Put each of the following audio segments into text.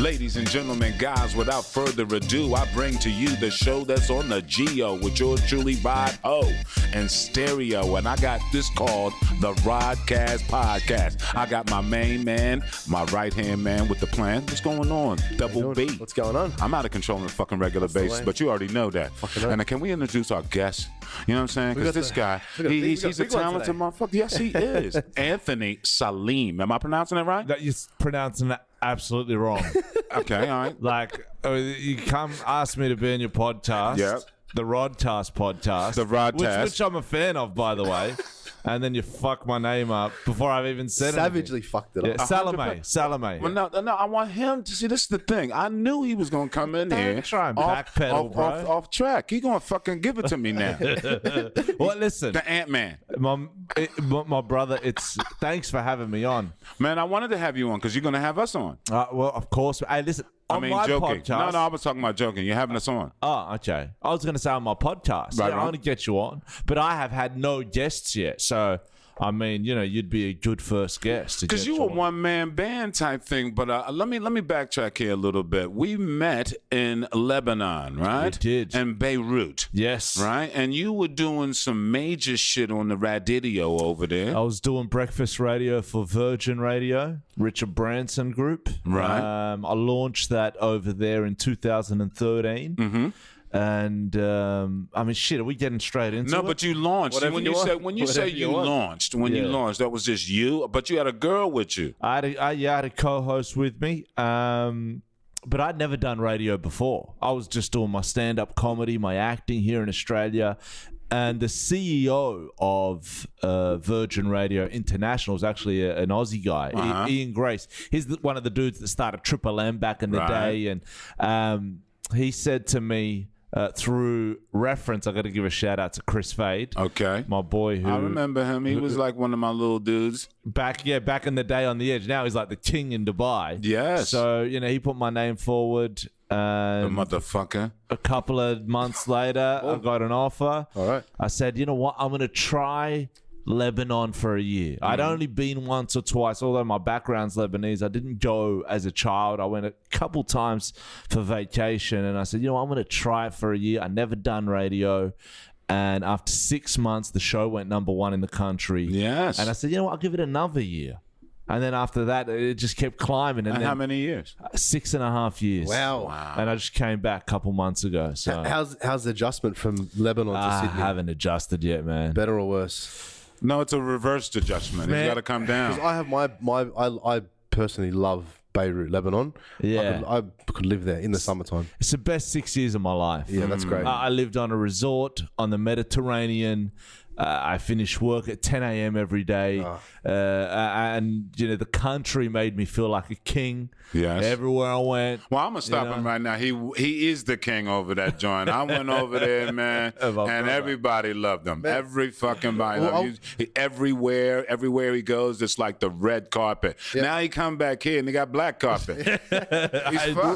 Ladies and gentlemen, guys, without further ado, I bring to you the show that's on the Geo with yours truly, Rod O and Stereo. And I got this called the Rodcast Podcast. I got my main man, my right-hand man with the plan. What's going on? Double B. What's going on? I'm out of control on a fucking regular basis, but you already know that. And can we introduce our guest? You know what I'm saying? Because this guy, he's a talented motherfucker. Yes, he is. Anthony Salame. Am I pronouncing it right? That you're pronouncing it absolutely wrong. Okay, all right. Like, you come ask me to be on your podcast. Yep. The Rodcast podcast. The Rodcast. Which I'm a fan of, by the way. And then you fuck my name up before I've even said it. Savagely fucked it up. Yeah, Salame. Well, no, I want him to see. This is the thing. I knew he was gonna come in here. Try and backpedal, bro. Off track. He gonna fucking give it to me now. Well, listen, the Ant-Man. My brother. Thanks for having me on, man. I wanted to have you on because you're gonna have us on. Well, of course. Hey, listen. I mean, my joking. Podcast, no, I was talking about joking. You're having us on. Oh, okay. I was going to say on my podcast. Right, I'm going to get you on. But I have had no guests yet. So, I mean, you'd be a good first guest. Because you were one-man band type thing. But let me backtrack here a little bit. We met in Lebanon, right? We did. In Beirut. Yes. Right? And you were doing some major shit on the radio over there. I was doing breakfast radio for Virgin Radio, Richard Branson Group. Right. I launched that over there in 2013. Mm-hmm. And I mean, shit, are we getting straight into it? No, but you launched. When you say you launched, that was just you. But you had a girl with you. I had a co-host with me. But I'd never done radio before. I was just doing my stand-up comedy, my acting here in Australia. And the CEO of Virgin Radio International is actually an Aussie guy, Ian Grace. He's one of the dudes that started Triple M back in the day. And he said to me, through reference, I got to give a shout out to Chris Fade. Okay. My boy I remember him. He was like one of my little dudes. Back in the day on the edge. Now he's like the king in Dubai. Yes. So, he put my name forward. The motherfucker. A couple of months later, I got an offer. All right. I said, you know what? I'm going to try Lebanon for a year. I'd only been once or twice, although my background's Lebanese. I didn't go as a child. I went a couple times for vacation, and I said, I'm going to try it for a year. I never done radio. And after 6 months, the show went #1 in the country. Yes. And I said, I'll give it another year. And then after that, it just kept climbing. And then how many years? 6.5 years. Wow. And I just came back a couple months ago. So How's the adjustment from Lebanon to Sydney? I haven't adjusted yet, man. Better or worse? No, it's a reversed adjustment. You got to come down. Because I have I personally love Beirut, Lebanon. Yeah. I could live there in the summertime. It's the best 6 years of my life. Yeah, that's great. I lived on a resort on the Mediterranean. I finished work at 10 a.m. every day. And, the country made me feel like a king. Yes. Everywhere I went. Well, I'm going to stop him right now. He is the king over that joint. I went over there, man, and everybody loved him. Man. Every fucking body loved him. Everywhere he goes, it's like the red carpet. Yeah. Now he come back here and they got black carpet.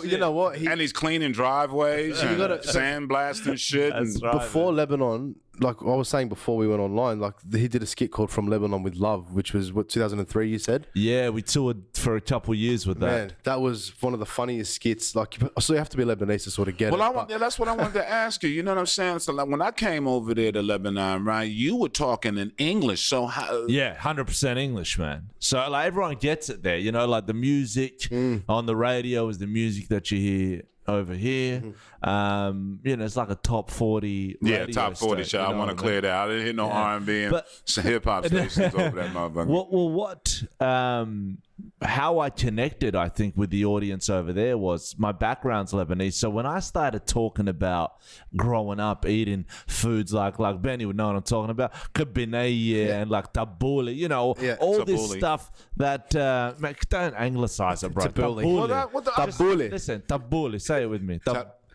You know what? And he's cleaning driveways and sandblasting shit. That's right, before Lebanon, like I was saying before we went online, like he did a skit called From Lebanon with Love, which was 2003, you said? Yeah, we toured for a couple of years with that. Man, that was one of the funniest skits. Like, so you have to be Lebanese to sort of get it. That's what I wanted to ask you. You know what I'm saying? So like when I came over there to Lebanon, right, you were talking in English. So how? Yeah, 100% English, man. So like everyone gets it there. Like the music on the radio is the music that you hear over here. It's like a top 40 radio top 40 station, show. I want to clear that. I didn't hear no R&B and hip-hop stations over that motherfucker. How I connected, I think, with the audience over there was my background's Lebanese. So when I started talking about growing up eating foods like Benny would know what I'm talking about, kabineye and like tabbouleh, all this stuff that don't anglicize it, bro. Tabbouleh. Listen, tabbouleh. Say it with me.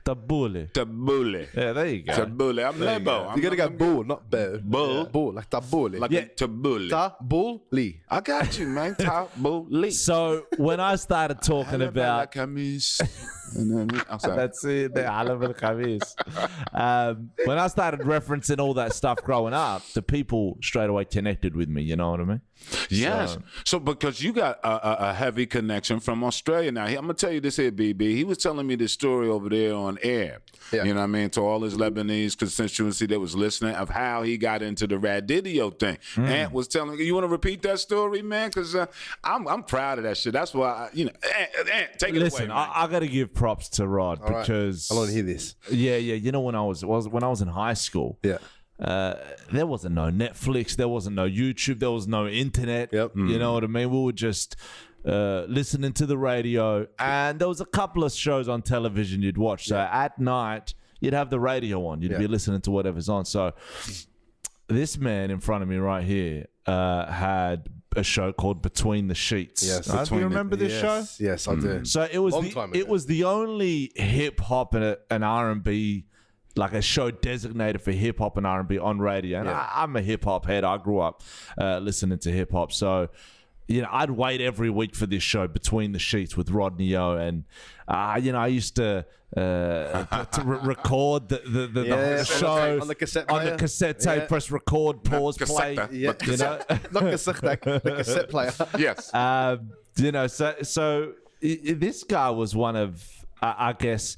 Tabbouleh. Tabbouleh. Yeah, there you go. Tabbouleh. I'm Lebo. You gotta go bull, not bear. Bull. Bull, like tabbouleh. Like a tabbouleh. Tabbouleh. I got you, man. Tabbouleh. So when I started talking about And then outside. That's it. The Alam al Khamis. When I started referencing all that stuff growing up, the people straight away connected with me. You know what I mean? Yes. So because you got a heavy connection from Australia. Now, I'm going to tell you this here, BB. He was telling me this story over there on air. Yeah. You know what I mean? To all his Lebanese constituency that was listening of how he got into the Radidio thing. Ant was telling me, you want to repeat that story, man? Because I'm proud of that shit. That's why, Ant, take it Listen, away, man. I got to give props to Rod because I want to hear this. Yeah. You know, when I was in high school, Yeah. there wasn't no Netflix, there wasn't no YouTube, there was no internet. Yep. You know what I mean? We were just listening to the radio, and there was a couple of shows on television you'd watch. So at night, you'd have the radio on. You'd be listening to whatever's on. So this man in front of me right here had a show called Between the Sheets. Yes. Do you remember this show? Yes, I do. So it was it was the only hip hop and R&B, like a show designated for hip hop and R&B on radio. And I'm a hip hop head. I grew up listening to hip hop. So, I'd wait every week for this show, Between the Sheets with Rodney O. And, I used to record the show on the cassette on player. The cassette tape, press record, pause, play. Yeah. Not cassette, the cassette player. Yes. So this guy was one of, I guess,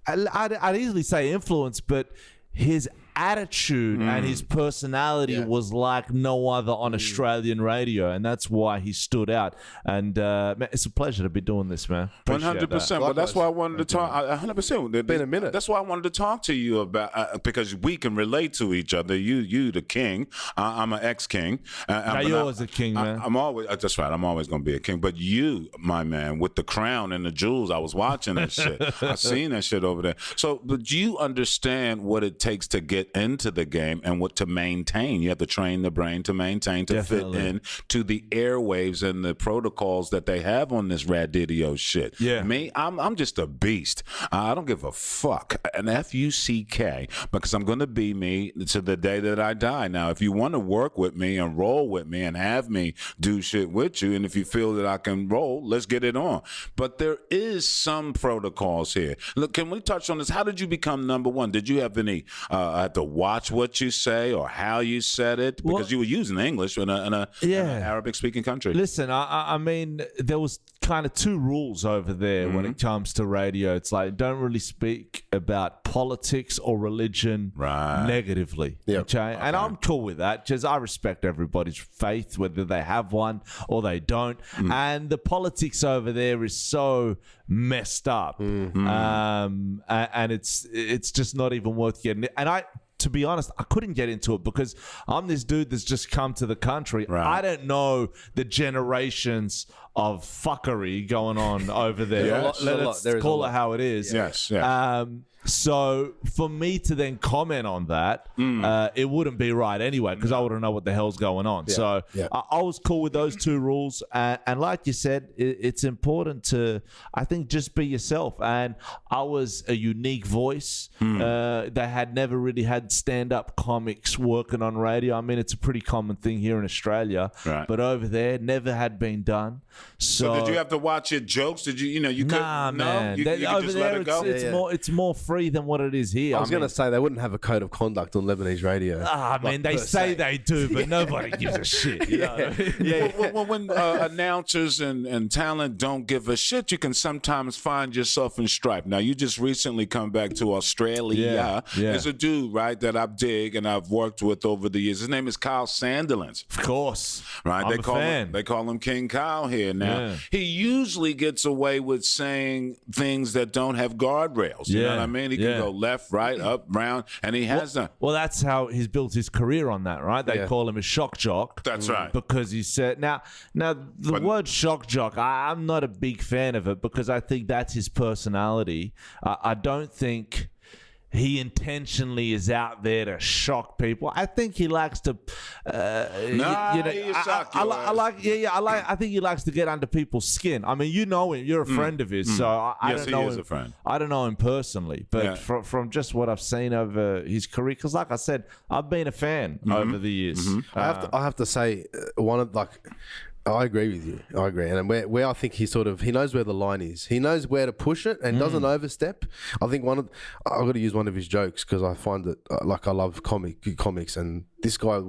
I'd easily say influence, but his attitude and his personality was like no other on Australian radio, and that's why he stood out. And man, it's a pleasure to be doing this, man. 100%. But that's why I wanted to talk. 100%. Been a minute. That's why I wanted to talk to you about because we can relate to each other. You the king. I'm an ex-king. Now you're always a king, man. I'm always. That's right. I'm always going to be a king. But you, my man, with the crown and the jewels, I was watching that shit. I seen that shit over there. So, but you understand what it takes to get into the game and what to maintain. You have to train the brain to maintain, to Definitely. fit in to the airwaves and the protocols that they have on this Radidio shit. Yeah. Me, I'm just a beast. I don't give a fuck. An F-U-C-K, because I'm going to be me to the day that I die. Now, if you want to work with me and roll with me and have me do shit with you, and if you feel that I can roll, let's get it on. But there is some protocols here. Look, can we touch on this? How did you become number one? Did you have any, have to watch what you say or how you said it? Because you were using English in an Arabic-speaking country. Listen, I mean, there was kind of two rules over there when it comes to radio. It's like, don't really speak about politics or religion negatively. Okay? And I'm cool with that because I respect everybody's faith, whether they have one or they don't. And the politics over there is so messed up. And it's just not even worth getting it. And to be honest, I couldn't get into it because I'm this dude that's just come to the country. I don't know the generations of fuckery going on over there. Let's call it how it is. Yes. So for me to then comment on that, it wouldn't be right anyway because I wouldn't know what the hell's going on. So I was cool with those two rules. And like you said, it's important to, I think, just be yourself. And I was a unique voice. They had never really had stand-up comics working on radio. I mean, it's a pretty common thing here in Australia. But over there, never had been done. So did you have to watch your jokes? Did you Nah, couldn't? man. You could Over just there, let it go? it's more free than what it is here. I was going to say they wouldn't have a code of conduct on Lebanese radio. Man, they say they do, but nobody gives a shit. You know? When announcers and talent don't give a shit, you can sometimes find yourself in strife. Now, you just recently come back to Australia. There's a dude, right, that I dig and I've worked with over the years. His name is Kyle Sandilands. Of course. Right? I'm a fan. They call him King Kyle here now. He usually gets away with saying things that don't have guardrails. You know what I mean? He can go left, right, up, round, and he has them. Well, that's how he's built his career on that, right? They call him a shock jock. That's right. Because he said, now the word shock jock, I'm not a big fan of it because I think that's his personality. I don't think he intentionally is out there to shock people. I think he likes to, I think he likes to get under people's skin. I mean, you know him. You're a friend of his, so I don't know him. He is a friend. I don't know him personally, but from just what I've seen over his career, because like I said, I've been a fan over the years. I have to say, one of I agree with you. I agree. And where I think he knows where the line is. He knows where to push it and doesn't overstep. I think I've got to use one of his jokes because I find that, like, I love comics. And this guy,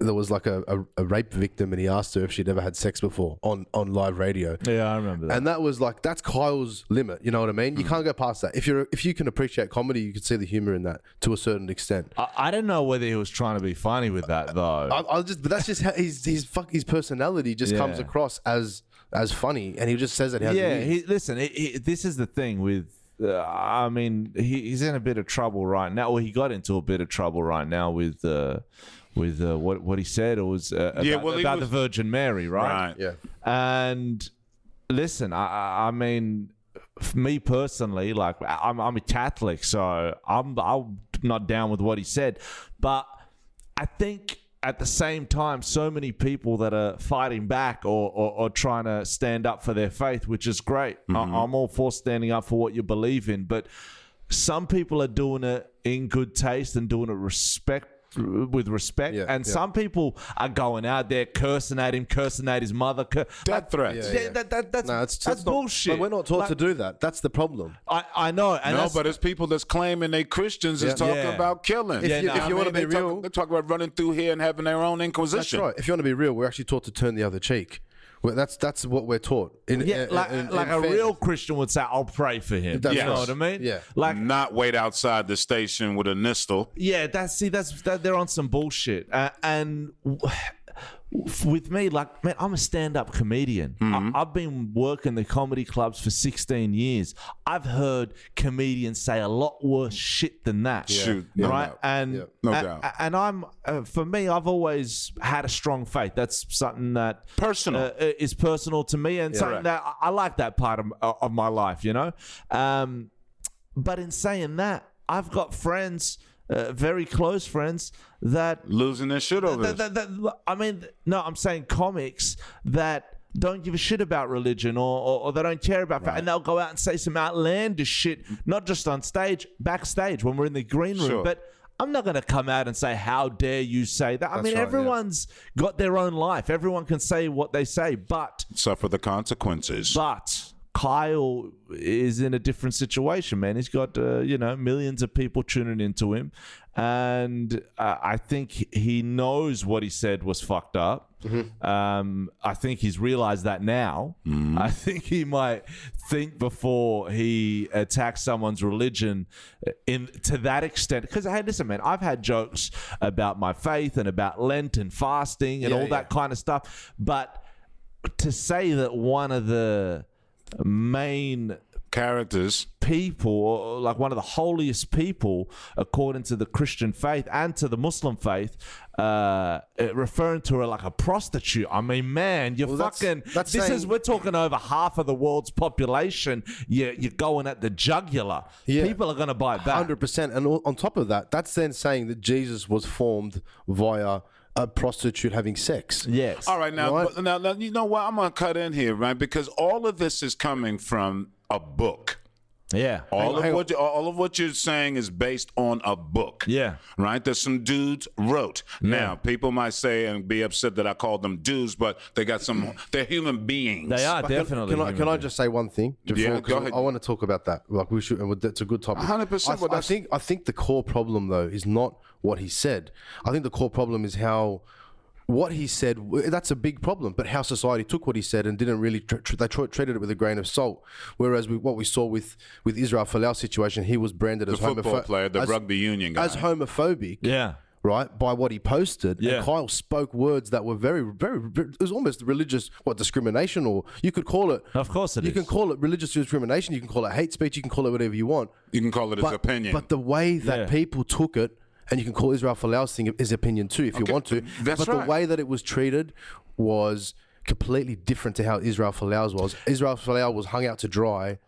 there was like a rape victim and he asked her if she'd ever had sex before on live radio. Yeah, I remember that. And that was like, that's Kyle's limit. You know what I mean? You can't go past that. If you can appreciate comedy, you can see the humor in that to a certain extent. I don't know whether he was trying to be funny with that though. But that's just how his personality just comes across as funny, and he just says it how it is. Listen, this is the thing with. I mean, he's in a bit of trouble right now. Well, he got into a bit of trouble right now with what he said. It was about the Virgin Mary, right? Yeah. And listen, I mean, for me personally, like I'm a Catholic, so I'm not down with what he said, but I think at the same time, so many people that are fighting back or trying to stand up for their faith, which is great. I'm all for standing up for what you believe in, but some people are doing it in good taste and doing it with respect, and some people are going out there cursing at him, cursing at his mother. Death threats. That's bullshit. But we're not taught to do that. That's the problem. I know. And but it's people that's claiming they Christians is talking about killing. If you want to be real, they talk about running through here and having their own inquisition. That's right. If you want to be real, we're actually taught to turn the other cheek. Well, that's what we're taught. Like a real Christian would say, "I'll pray for him." You know what I mean? Yeah. Like not wait outside the station with a nistle. Yeah, that's they're on some bullshit. And with me, like, man, I'm a stand-up comedian. I've been working the comedy clubs for 16 years. I've heard comedians say a lot worse shit than that. Shoot, no right? doubt. And no doubt. And I'm for me, I've always had a strong faith. That's something that is personal to me, and something that I like that part of my life. You know, but in saying that, I've got friends. Very close friends that losing their shit over this. I mean, no, I'm saying comics that don't give a shit about religion or they don't care about and they'll go out and say some outlandish shit, not just on stage, backstage when we're in the green room. Sure. But I'm not going to come out and say, how dare you say that? I mean, everyone's got their own life. Everyone can say what they say, but suffer the consequences. But Kyle is in a different situation, man. He's got, millions of people tuning into him. And I think he knows what he said was fucked up. I think he's realized that now. I think he might think before he attacks someone's religion to that extent. Because, hey, listen, man, I've had jokes about my faith and about Lent and fasting and all that kind of stuff. But to say that one of the main characters people, or like one of the holiest people according to the Christian faith and to the Muslim faith, referring to her like a prostitute. I mean, man, you're we're talking over half of the world's population. You're going at the jugular. People are going to buy it back 100%. And on top of that, that's then saying that Jesus was formed via a prostitute having sex. Yes. All right, now you know what? I'm going to cut in here, right? Because all of this is coming from a book. Yeah. All of what you're saying is based on a book. Yeah. Right? That some dudes wrote. Yeah. Now, people might say and be upset that I called them dudes, but they're human beings. They are definitely. Can I just say one thing? Yeah, go ahead. I want to talk about that. Like we should, and that's a good topic. 100%. I think the core problem though is not what he said. I think the core problem is how. What he said, that's a big problem, but how society took what he said and didn't really, they treated it with a grain of salt. Whereas what we saw with Israel Folau's situation, he was branded as the football player, the rugby union guy. As homophobic. Yeah. Right, by what he posted. Yeah. And Kyle spoke words that were very, very, it was almost religious, discrimination, or you could call it. Of course it is. You can call it religious discrimination, you can call it hate speech, you can call it whatever you want. You can call it his opinion. But the way that people took it, and you can call Israel Folau's thing his opinion too if you want to. That's but the way that it was treated was completely different to how Israel Folau's was. Israel Folau was hung out to dry,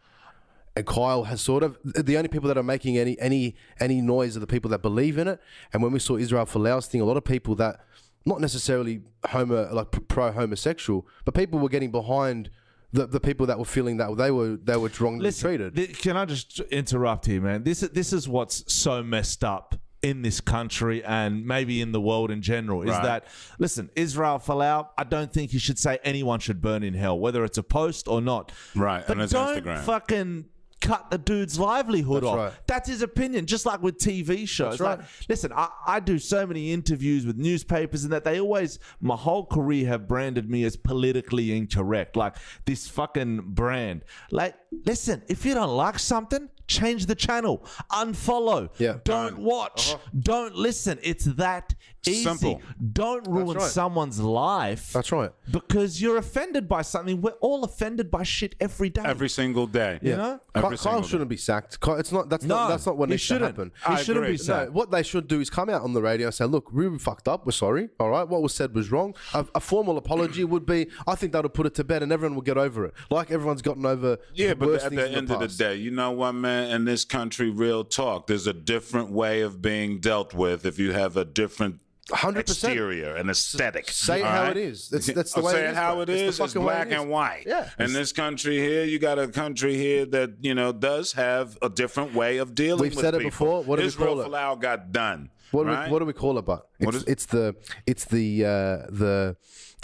and Kyle has sort of the only people that are making any noise are the people that believe in it. And when we saw Israel Folau's thing, a lot of people that not necessarily pro-homosexual, but people were getting behind the people that were feeling that they were wrongly treated. Can I just interrupt here, man? This is what's so messed up in this country and maybe in the world in general is Right. that, listen, Israel Folau, I don't think you should say anyone should burn in hell, whether it's a post or not. Right, But on his don't Instagram. fucking cut the dude's livelihood That's off. right. That's his opinion, just like with TV shows. That's right. Like, listen, I do so many interviews with newspapers and that they always, my whole career have branded me as politically incorrect. Like this fucking brand. Like, listen, if you don't like something, change the channel, unfollow, Yeah. don't watch, don't listen. It's that easy. Simple. Don't ruin right. someone's life. That's right. Because you're offended by something. We're all offended by shit every day. Every single day. You know? Every Kyle single shouldn't be sacked. It's not. That's No, not what he needs to shouldn't. happen. He I shouldn't agree. be sacked. No, what they should do is come out on the radio and say, "Look, we fucked up. We're sorry. All right, what was said was wrong." A formal apology would be, I think that'll put it to bed, and everyone will get over it. Like everyone's gotten over. Yeah, the but worst at things the in end of the past. day, you know what, man? In this country, real talk, there's a different way of being dealt with if you have a different 100%. exterior and aesthetic. Say it all how right? it is. That's the way Say it it is, how bro. it It's the is. It's fucking way black it is. and white. Yeah. In this country here, you got a country here that, you know, does have a different way of dealing We've with said it people. before. What do we Israel call it? Folau got done. What do we call it? But What it's the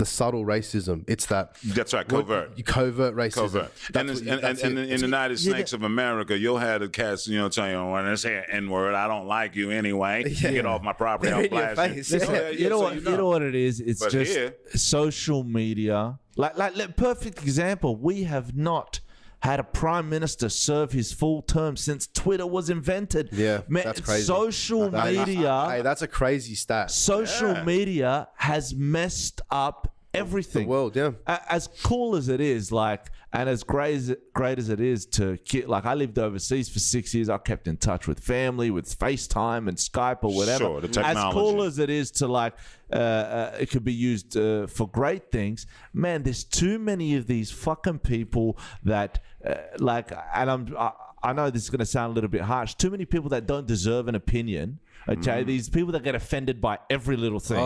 subtle racism. It's that. That's right, covert. Covert racism. Covert. And That's in it. the United States of America, you'll have the cats, you know, telling you, when it's here, N-word, I don't like you anyway. Get off my property, I'll In your blast you. face. Listen, Yeah, you know what it is? It's But just here- social media. Like perfect example. We have not had a prime minister serve his full term since Twitter was invented. Yeah, Man, that's crazy. Social media. Hey, that's a crazy stat. Social media has messed up everything. The world, yeah. As cool as it is, like, and as great as it is to get, like, I lived overseas for 6 years. I kept in touch with family, with FaceTime and Skype or whatever. Sure, the As technology. cool as it is to, like, it could be used for great things. Man, there's too many of these fucking people that, like, and I know this is going to sound a little bit harsh. Too many people that don't deserve an opinion. Okay, these people that get offended by every little thing,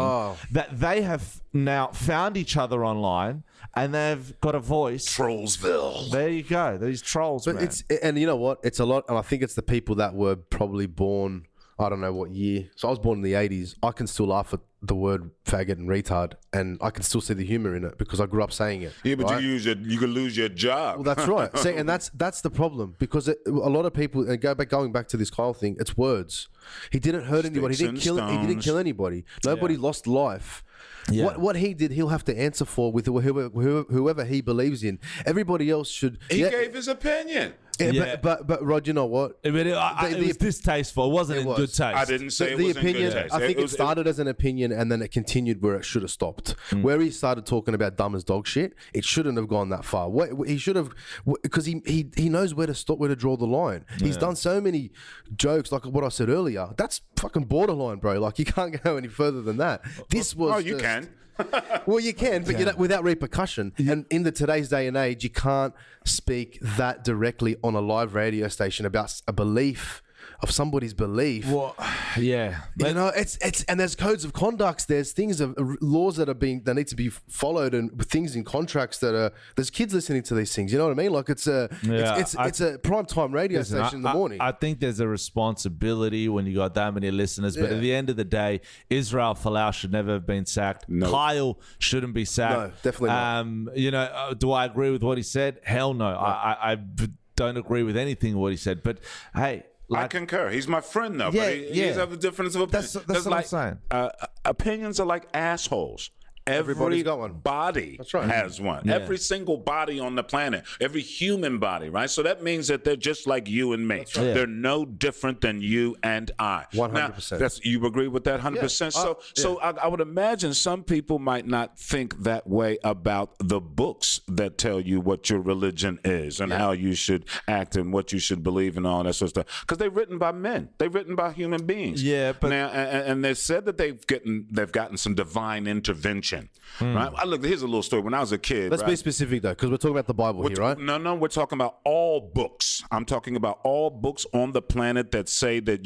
that they have now found each other online and they've got a voice. Trollsville. There you go. These trolls, But man. and you know what? It's a lot, and I think it's the people that were probably born, I don't know what year. So I was born in the 80s. I can still laugh at the word faggot and retard, and I can still see the humor in it because I grew up saying it. Yeah, but right? you could lose your job. Well, that's right. See, and that's the problem because a lot of people, and going back to this Kyle thing, it's words. He didn't hurt anybody. He didn't Sticks and kill stones. anybody. Nobody lost life. Yeah. What he did, he'll have to answer for with whoever he believes in. Everybody else should. He gave his opinion. Yeah. But Rod, you know what? I mean, it was distasteful. It wasn't in was. good taste. I didn't say it The was opinion, in good taste. I think it was- started as an opinion and then it continued where it should have stopped. Where he started talking about dumb as dog shit, it shouldn't have gone that far. He should have, because he knows where to stop, where to draw the line. He's done so many jokes, like what I said earlier. That's fucking borderline, bro. Like you can't go any further than that. This was. Oh, you just- can. Well, you can, but you know, without repercussion. And in today's day and age, you can't speak that directly on a live radio station about a belief of somebody's belief. Well, yeah. You know, it's and there's codes of conducts. There's things of laws that need to be followed, and things in contracts that are. There's kids listening to these things. You know what I mean? Like it's a prime time radio station in the morning. I think there's a responsibility when you got that many listeners, but at the end of the day, Israel Folau should never have been sacked. No. Kyle shouldn't be sacked. No, definitely not. You know, do I agree with what he said? Hell no. I don't agree with anything what he said. But hey. I concur. He's my friend, though. Yeah, but he's of a difference of opinion. That's what I'm saying. Opinions are like assholes. Everybody's got one. Body That's right. has one. Yeah. Every single body on the planet, every human body, right? So that means that they're just like you and me. right. They're no different than you and I. 100%. Now, you agree with that 100%? So I would imagine some people might not think that way about the books that tell you what your religion is and how you should act and what you should believe and all that sort of stuff. Because they're written by men. They're written by human beings. Yeah, but now, and they said that they've gotten some divine intervention religion, right? Look, here's a little story. When I was a kid, Let's be specific though, because we're talking about the Bible here, right? No, we're talking about all books. I'm talking about all books on the planet that say that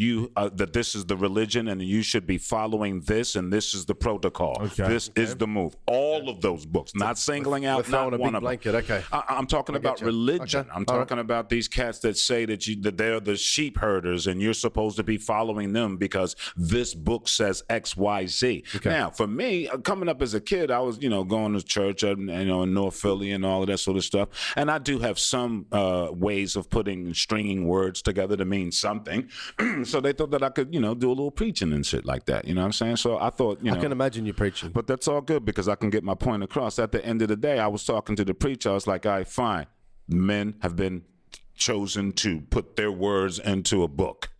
that this is the religion and you should be following this and this is the protocol. This is the move. All of those books, not singling out not one of them. Okay. I'm talking about religion. I'm talking about these cats that say that they're the sheep herders and you're supposed to be following them because this book says X, Y, Z. Now, for me, coming up as a kid, I was, going to church, in North Philly and all of that sort of stuff. And I do have some ways of stringing words together to mean something. So they thought that I could, do a little preaching and shit like that. You know what I'm saying? So I thought, I can imagine you preaching. But that's all good because I can get my point across. At the end of the day, I was talking to the preacher. I was like, all right, fine. Men have been chosen to put their words into a book,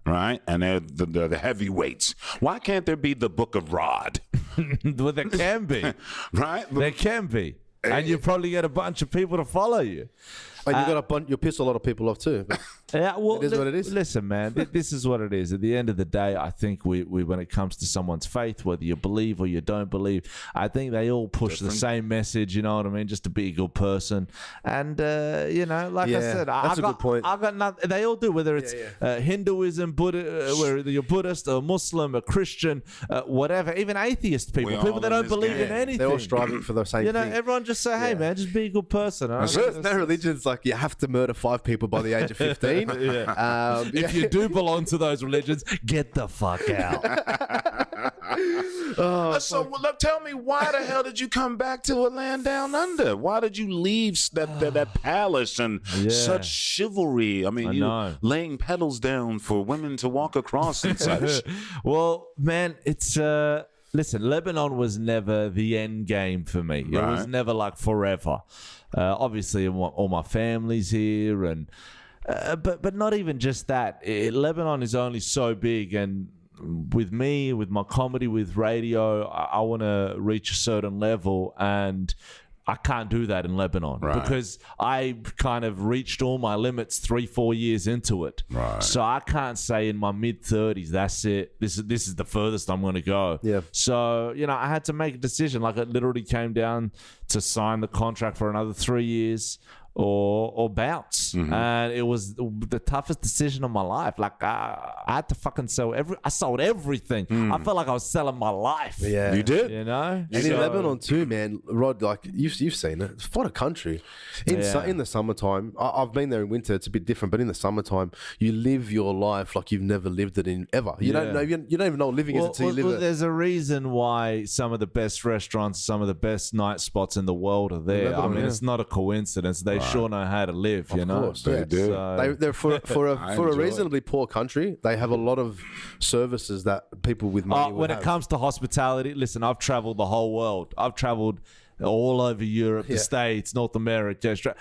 right? And they're the heavyweights. Why can't there be the Book of Rod? Well, there can be. Right? There can be. And you probably get a bunch of people to follow you. And you piss a lot of people off too. Yeah, well, it is what it is. Listen, man, this is what it is. At the end of the day, I think we when it comes to someone's faith, whether you believe or you don't believe, I think they all push the same message. You know what I mean? Just to be a good person, and like I said, that's a good point. I got nothing. They all do, whether it's Hinduism, Buddha, whether you're Buddhist, a Muslim, a Christian, whatever, even atheist people that don't believe in anything. They're all striving for the same thing. Everyone just say, hey, man, just be a good person. There's no religion's like you have to murder 5 people by the age of 15. If you do belong to those religions, get the fuck out. Tell me, why the hell did you come back to a land down under? Why did you leave that palace and such chivalry? I mean, you laying petals down for women to walk across and such. Well, man, it's listen, Lebanon was never the end game for me. It was never like forever. Obviously, all my family's here, and but not even just that. Lebanon is only so big, and with me, with my comedy, with radio, I want to reach a certain level, and I can't do that in Lebanon because I kind of reached all my limits 3-4 years into it. Right. So I can't say in my mid-30s, that's it. This is the furthest I'm going to go. Yeah. So, I had to make a decision. Like, it literally came down to sign the contract for another 3 years or bounce. And it was the toughest decision of my life. Like, I had to fucking I sold everything. I felt like I was selling my life. Yeah. You did? And in Lebanon too, man, Rod, like you've seen it. It's what a country. In the summertime, I've been there in winter, it's a bit different, but in the summertime, you live your life like you've never lived it in ever. You don't know, you don't even know what living is until you live it. There's a reason why some of the best restaurants, some of the best night spots in the world are there. Lebanon, I mean, it's not a coincidence. They sure know how to live, Of course, they do. So, they're for a reasonably poor country, they have a lot of services that people with money would when have. it comes to hospitality, listen, I've traveled the whole world. I've traveled all over Europe, the States, North America, Australia.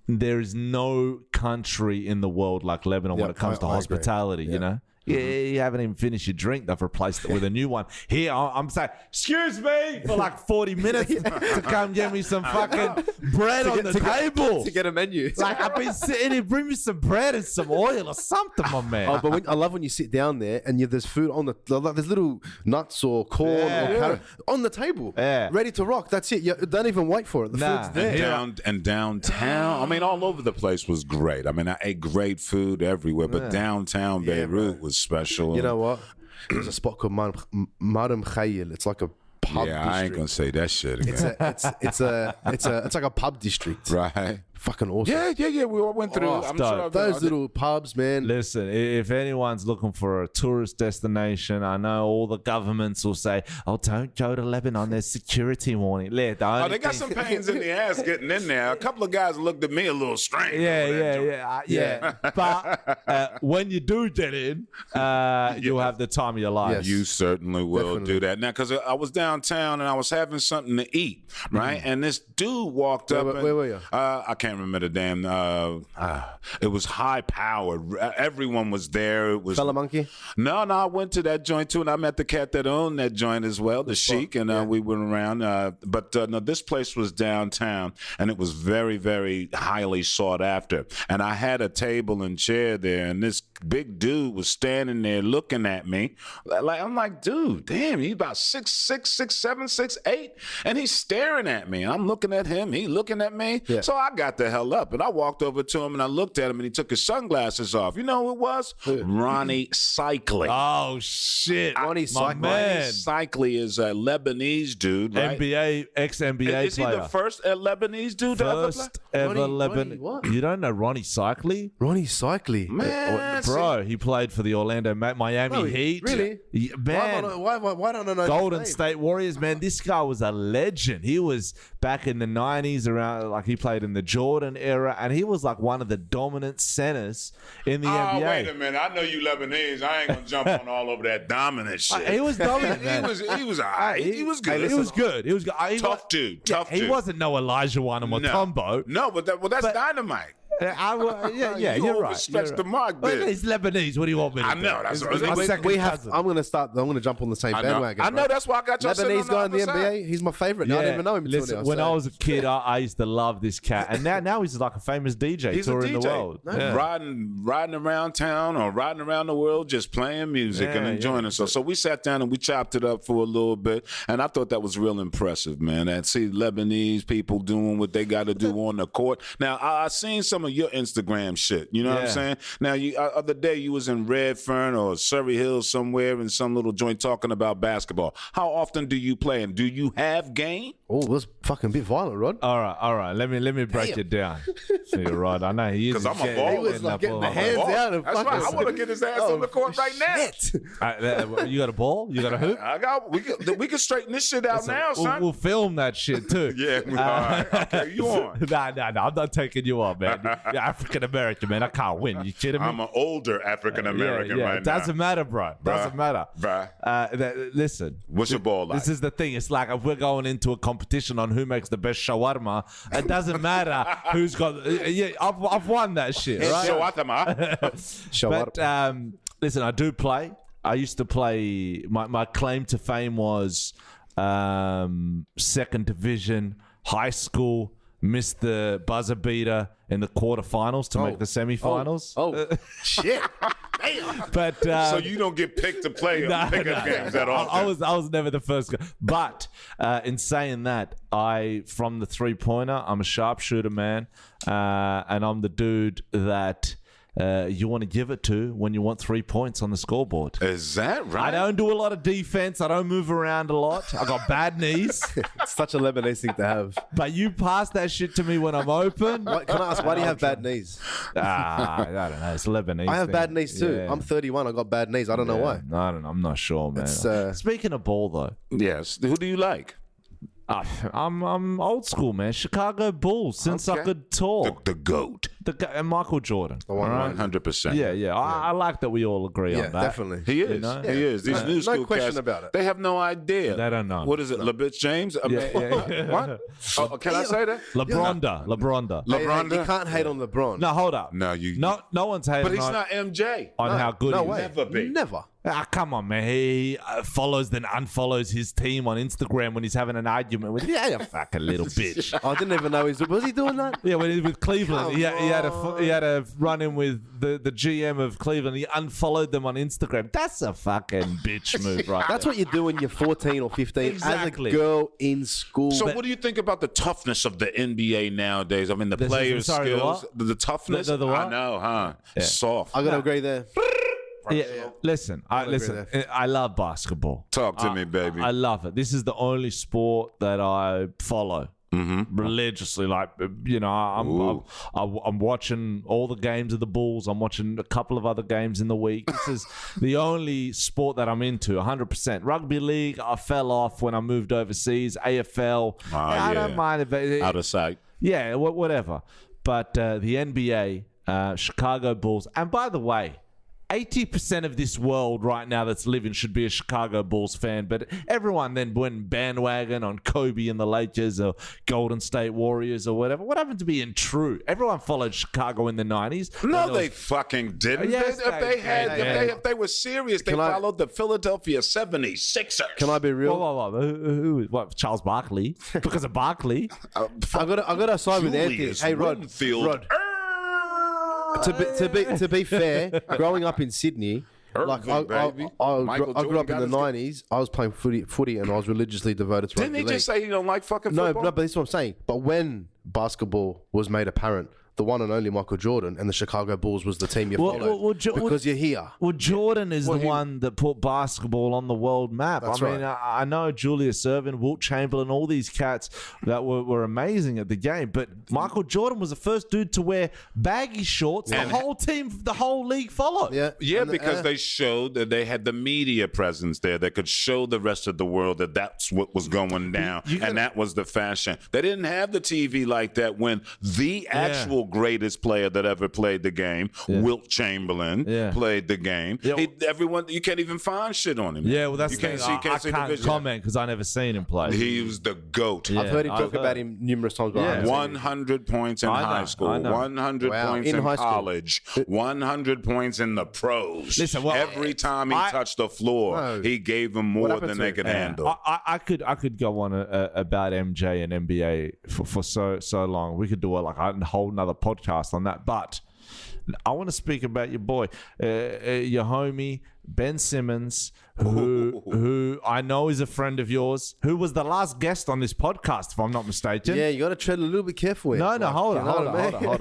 There is no country in the world like Lebanon when it comes to hospitality, you know? You haven't even finished your drink. They've replaced it with a new one. Here, I'm saying, excuse me, for like 40 minutes to come get me some fucking bread on the table. To get a menu. Like, I've been sitting here, bring me some bread and some oil or something, my man. But I love when you sit down there and there's food on there's little nuts or corn or carrot on the table, ready to rock. That's it. You don't even wait for it. The food's there. And downtown, I mean, all over the place was great. I mean, I ate great food everywhere, but downtown Beirut was special. You know what? There's a spot called Maram Khayil. It's like a pub district. I ain't gonna say that shit again. It's like a pub district. Right. Fucking awesome. Yeah. We all went through. I'm sure those little pubs, man. Listen, if anyone's looking for a tourist destination, I know all the governments will say, "Oh, don't go to Lebanon. There's security warning." They got some pains in the ass getting in there. A couple of guys looked at me a little strange. Yeah. But when you do get in, you'll have the time of your life. Yes. You certainly will do that. Now, because I was downtown and I was having something to eat, right? And this dude walked up. Where were you? I can't remember the damn. It was high powered. Everyone was there. It was Fella Monkey. No. I went to that joint too, and I met the cat that owned that joint as well, the Sheik, and we went around. But no, this place was downtown, and it was very, very highly sought after. And I had a table and chair there, and this big dude was standing there looking at me. Like, I'm like, dude, damn, he's about 6'6", 6'7", 6'8", and he's staring at me. I'm looking at him, he looking at me. Yeah. So I got the hell up, and I walked over to him, and I looked at him, and he took his sunglasses off. You know who it was? Ronnie Cycli. Oh shit, Ronnie my Cycli. man. Cycli is a Lebanese dude, right? NBA, ex-NBA Is he player. the first Lebanese dude to ever play? First ever Ronnie Lebanon. what? You don't know Ronnie Cycli? Ronnie Cycli. Man, Bro, he played for the Orlando Miami No, Heat. really? Yeah, man. Why don't I know? Golden his name? State Warriors, man. This guy was a legend. He was back in the 90s around, like he played in the Jordan era, and he was like one of the dominant centers in the NBA. Wait a minute. I know you Lebanese. I ain't gonna jump on all over that dominant shit. He was dominant, man. He was all right. He was good. He was good. He was good. Tough dude. Tough dude. He wasn't no Elijah Wana Mutombo. No, but that's dynamite. Yeah, You you're right. overstretched the mark Well, there. he's Lebanese. What do you want me to I do? know, that's It's what- my we- second We have. cousin. I'm gonna jump on the same I know. bandwagon. I know. right? That's why I got you sitting on Lebanese the guy in the other NBA. side. He's my favorite. I don't even know him until Listen, now. when so- I was a kid, I used to love this cat, and now he's like a famous DJ He's a touring DJ. the world. Yeah. Riding around town or riding around the world, just playing music and Yeah, enjoying himself. So we sat down and we chopped it up for a little bit, and I thought that was real impressive, man. And see Lebanese people doing what they got to do on the court. Now I seen some of your Instagram shit. You know what I'm Yeah. saying? Now you other day you was in Redfern or Surrey Hills somewhere in some little joint talking about basketball. How often do you play, and do you have game? Oh, that's fucking a bit violent, Rod. All right. Let me break it down. So you're right. I know he is. 'Cause I'm a getting- baller. He was getting like up getting all the over. hands out and That's fucking. right. I want to get his ass on the court right now. Shit. You got a ball? You got a hoop? We can straighten this shit out now, son. We'll film that shit too. Yeah, all right. Okay, you on. Nah. I'm not taking you on, man. You're African American, man. I can't win. You kidding me? I'm an older African American yeah. right It doesn't matter, bro. Doesn't matter. Bruh. Listen. What's your ball like? This is the thing. It's like if we're going into a competition on who makes the best shawarma, it doesn't matter who's got. Yeah, I've won that shit, right? Shawatama. But listen, I do play. I used to play. My claim to fame was second division, high school. Missed the buzzer beater in the quarterfinals to make the semifinals. Oh, shit. But So you don't get picked to play pickup games at all. I was never the first guy. But in saying that, from the 3-pointer, I'm a sharpshooter, man, and I'm the dude that you want to give it to when you want 3 points on the scoreboard. Is that right? I don't do a lot of defense. I don't move around a lot. I got bad knees. It's such a Lebanese thing to have. But you pass that shit to me when I'm open. Can I ask, why do you have bad knees? I don't know. It's Lebanese. I have thing. bad knees too. Yeah. I'm 31. I got bad knees. I don't know why. I don't know. I'm not sure, man. It's, Speaking of ball, though. Yes. Who do you like? I'm old school, man. Chicago Bulls since I Okay. could talk. The GOAT. And Michael Jordan. one, all right? 100%. Yeah. I like that we all agree Yeah, on that. definitely. He is. know? He is. These new No school question cats, about it. They have no idea. They don't know. What is it, LeBitch James? I mean, Yeah. What? Oh, can I say that? LeBronda. LeBron. You can't hate on LeBron. No, hold up. No, you. No one's hating But he's on, not MJ. on how good No he way. is. Never be. Never. Come on, man. He follows then unfollows his team on Instagram when he's having an argument with, yeah, you fucking little bitch. I didn't even know was he doing that? Yeah, when he was with Cleveland, he had Come a run in with the GM of Cleveland. He unfollowed them on Instagram. That's a fucking bitch move, right? That's what you do when you're 14 or 15 Exactly. as a girl in school. So, what do you think about the toughness of the NBA nowadays? I mean, the This is- players' sorry, the skills, what? the toughness. The what? I know, huh? Soft. I gotta agree there. Yeah, listen, I love basketball. Talk to me, baby. I love it. This is the only sport that I follow religiously. Like, you know, I'm watching all the games of the Bulls. I'm watching a couple of other games in the week. This is the only sport that I'm into 100%. Rugby league, I fell off when I moved overseas. AFL, I don't mind it. Out of sight. Yeah, whatever. But the NBA, Chicago Bulls, and by the way, 80% of this world right now that's living should be a Chicago Bulls fan, but everyone then went bandwagon on Kobe and the Lakers or Golden State Warriors or whatever. What happened to being true? Everyone followed Chicago in the 90s. No, they fucking didn't. Yes, If they were serious, they followed the Philadelphia 76ers. Can I be real? Whoa. Who? What? Charles Barkley? Because of Barkley? I gotta side with Anthony. Julius Hey, Rod. Winfield. Rod. To be fair, growing up in Sydney. Like I grew up in the 90s. I was playing footy, and I was religiously devoted to Didn't rugby he just say he don't like fucking No, football? no, but this is what I'm saying. But when basketball was made apparent, the one and only Michael Jordan and the Chicago Bulls was the team you followed because you're here. Well, Jordan is the one that put basketball on the world map. That's I mean, I know Julius Erving, Wilt Chamberlain, all these cats that were amazing at the game, but Michael Jordan was the first dude to wear baggy shorts. The whole team, the whole league followed. Yeah, because they showed that they had the media presence there that could show the rest of the world that that's what was going down, and that was the fashion. They didn't have the TV like that when the actual greatest player that ever played the game, Wilt Chamberlain, played the game. Everyone, you can't even find shit on him. Yeah, well, that's you the thing. I can't comment because I never seen him play. He was the GOAT. I've heard him talk about him numerous times. 100 points in high school, 100 points in college, 100 points in the pros. Listen, every time he touched the floor, he gave them more than they could handle. I could go on about MJ and NBA for so long. We could do like a whole nother podcast on that, but I want to speak about your boy, your homie Ben Simmons, who I know is a friend of yours, who was the last guest on this podcast, if I'm not mistaken. Yeah, you got to tread a little bit careful. No, hold on.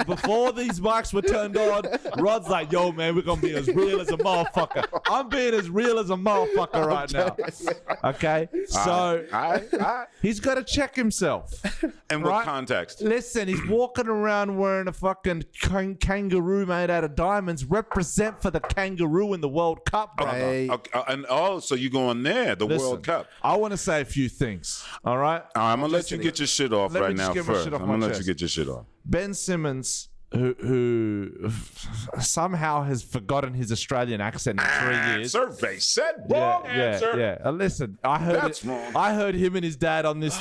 Before these mics were turned on, Rod's like, yo, man, we're going to be as real as a motherfucker. I'm being as real as a motherfucker right now. Okay? So he's got to check himself. In what context? Listen, he's walking around wearing a fucking kangaroo made out of diamonds. Represent for the kangaroo in the World Cup, brother. Hey. Okay, so you going there, World Cup. I want to say a few things, all right? I'm going to let you get your shit off right now first. I'm going to let you get your shit off. Ben Simmons, who somehow has forgotten his Australian accent in 3 years. Survey said wrong answer. Yeah. Listen, I heard him and his dad on this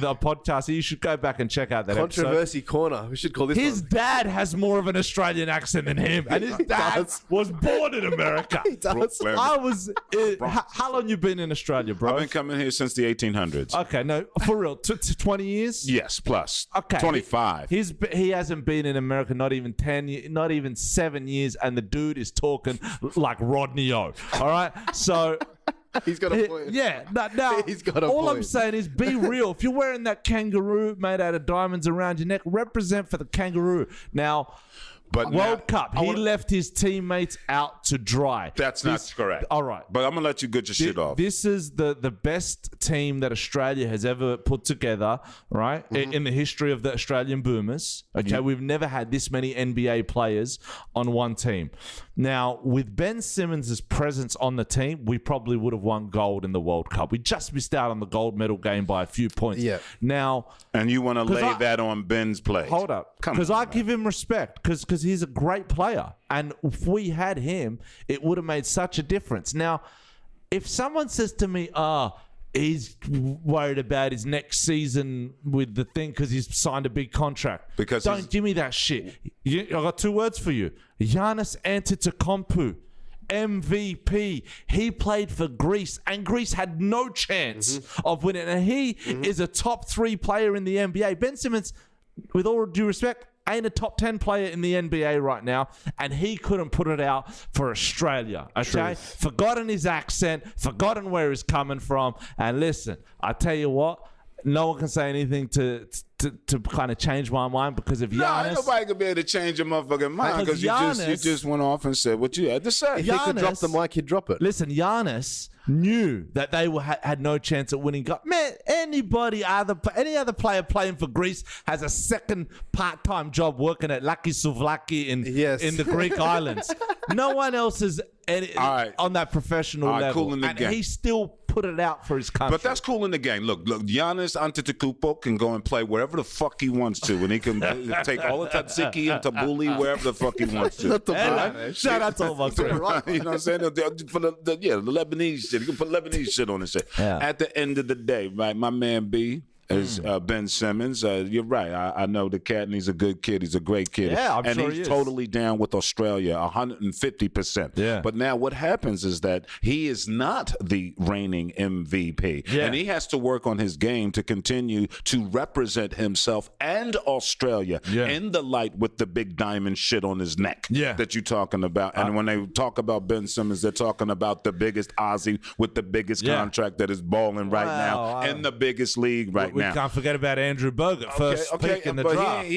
the podcast. You should go back and check out that Controversy episode. corner. We should call this His dad has more of an Australian accent than him, and his dad was born in America. He does. I was. How long you been in Australia, bro? I've been coming here since the 1800s. Okay, no, for real, 20 years. Yes, plus. Okay, 25. He hasn't been in America not even 10, not even 7 years, and the dude is talking like Rodney O. All right, so. He's got a point. Yeah, now He's got a all point. I'm saying is be real. If you're wearing that kangaroo made out of diamonds around your neck, represent for the kangaroo. Now, But World Cup, he left his teammates out to dry. That's not correct. All right. But I'm going to let you get your shit off. This is the best team that Australia has ever put together, right? In the history of the Australian Boomers. Okay, we've never had this many NBA players on one team. Now, with Ben Simmons' presence on the team, we probably would have won gold in the World Cup. We just missed out on the gold medal game by a few points. Yeah. Now... And you want to lay that on Ben's plate. Hold up. Because I give him respect because he's a great player. And if we had him, it would have made such a difference. Now, if someone says to me, he's worried about his next season with the thing because he's signed a big contract. Don't give me that shit. I got two words for you. Giannis Antetokounmpo. MVP. He played for Greece, and Greece had no chance of winning. And he is a top 3 player in the NBA. Ben Simmons, with all due respect, ain't a top 10 player in the NBA right now, and he couldn't put it out for Australia. Okay? Forgotten his accent, forgotten where he's coming from. And listen, I tell you what, no one can say anything to kind of change my mind because of Giannis. Ain't nobody could be able to change your motherfucking mind because you just went off and said what you had to say. If he could drop the mic, he'd drop it. Listen, Giannis knew that they had no chance at winning. Man, any other player playing for Greece has a second part-time job working at Lucky Souvlaki in the Greek islands. No one else is on that professional level. Cool in the game. He still put it out for his country. But that's cool in the game. Look, Giannis Antetokounmpo can go and play wherever the fuck he wants to, and he can take all the Tzatziki and tabbouleh wherever the fuck he wants to. Shout out to all my friends. You know what I'm saying? For the Lebanese shit. You can put Lebanese shit on his shit. Yeah. At the end of the day, right, my man B, is Ben Simmons. You're right. I know the cat, and he's a good kid. He's a great kid. Yeah, I'm and sure he's he is. totally down with Australia, 150%. Yeah. But now what happens is that he is not the reigning MVP, Yeah. and he has to work on his game to continue to represent himself and Australia in the light with the big diamond shit on his neck that you're talking about. And when they talk about Ben Simmons, they're talking about the biggest Aussie with the biggest contract that is balling right now in the biggest league right we now. can't forget about Andrew Bogut, first pick in the draft.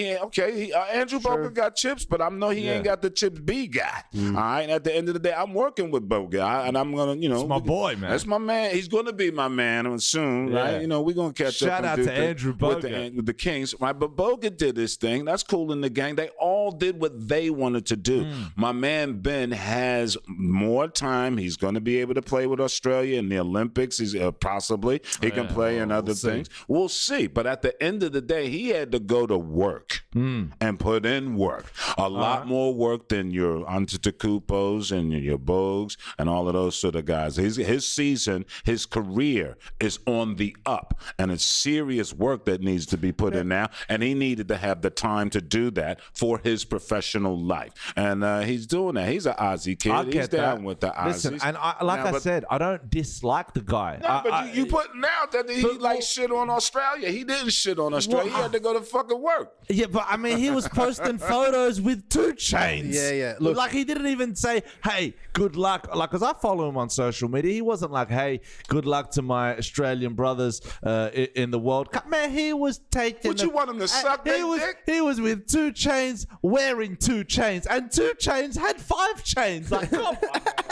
Andrew Bogut got chips, but I know he ain't got the chips B guy. All right, at the end of the day, I'm working with Bogut, and I'm gonna, It's my boy, man. That's my man. He's gonna be my man soon, right? You know, we're gonna catch up. Shout out to Andrew Bogut with the Kings, right? But Bogut did his thing. That's cool in the gang. They all did what they wanted to do. My man Ben has more time. He's gonna be able to play with Australia in the Olympics. He's possibly he can play in other things. We'll see. But at the end of the day, he had to go to work and put in work. A lot more work than your Antetokounmpos and your Bogues and all of those sort of guys. His season, his career is on the up, and it's serious work that needs to be put in now. And he needed to have the time to do that for his professional life, and he's doing that. He's an Aussie kid. He's down with the Aussies. Listen, and I said, I don't dislike the guy. No, but you putting out that he like shit on Australia. He didn't shit on Australia. He had to go to fucking work. Yeah, but I mean, he was posting photos with 2 Chainz. Yeah. Look, like he didn't even say, "Hey, good luck." Like, cause I follow him on social media. He wasn't like, "Hey, good luck to my Australian brothers in the World Cup." Man, he was taking. Would you want him to suck that dick? He was with 2 Chainz, wearing 2 Chainz, and 2 Chainz had 5 chains. Like, come on.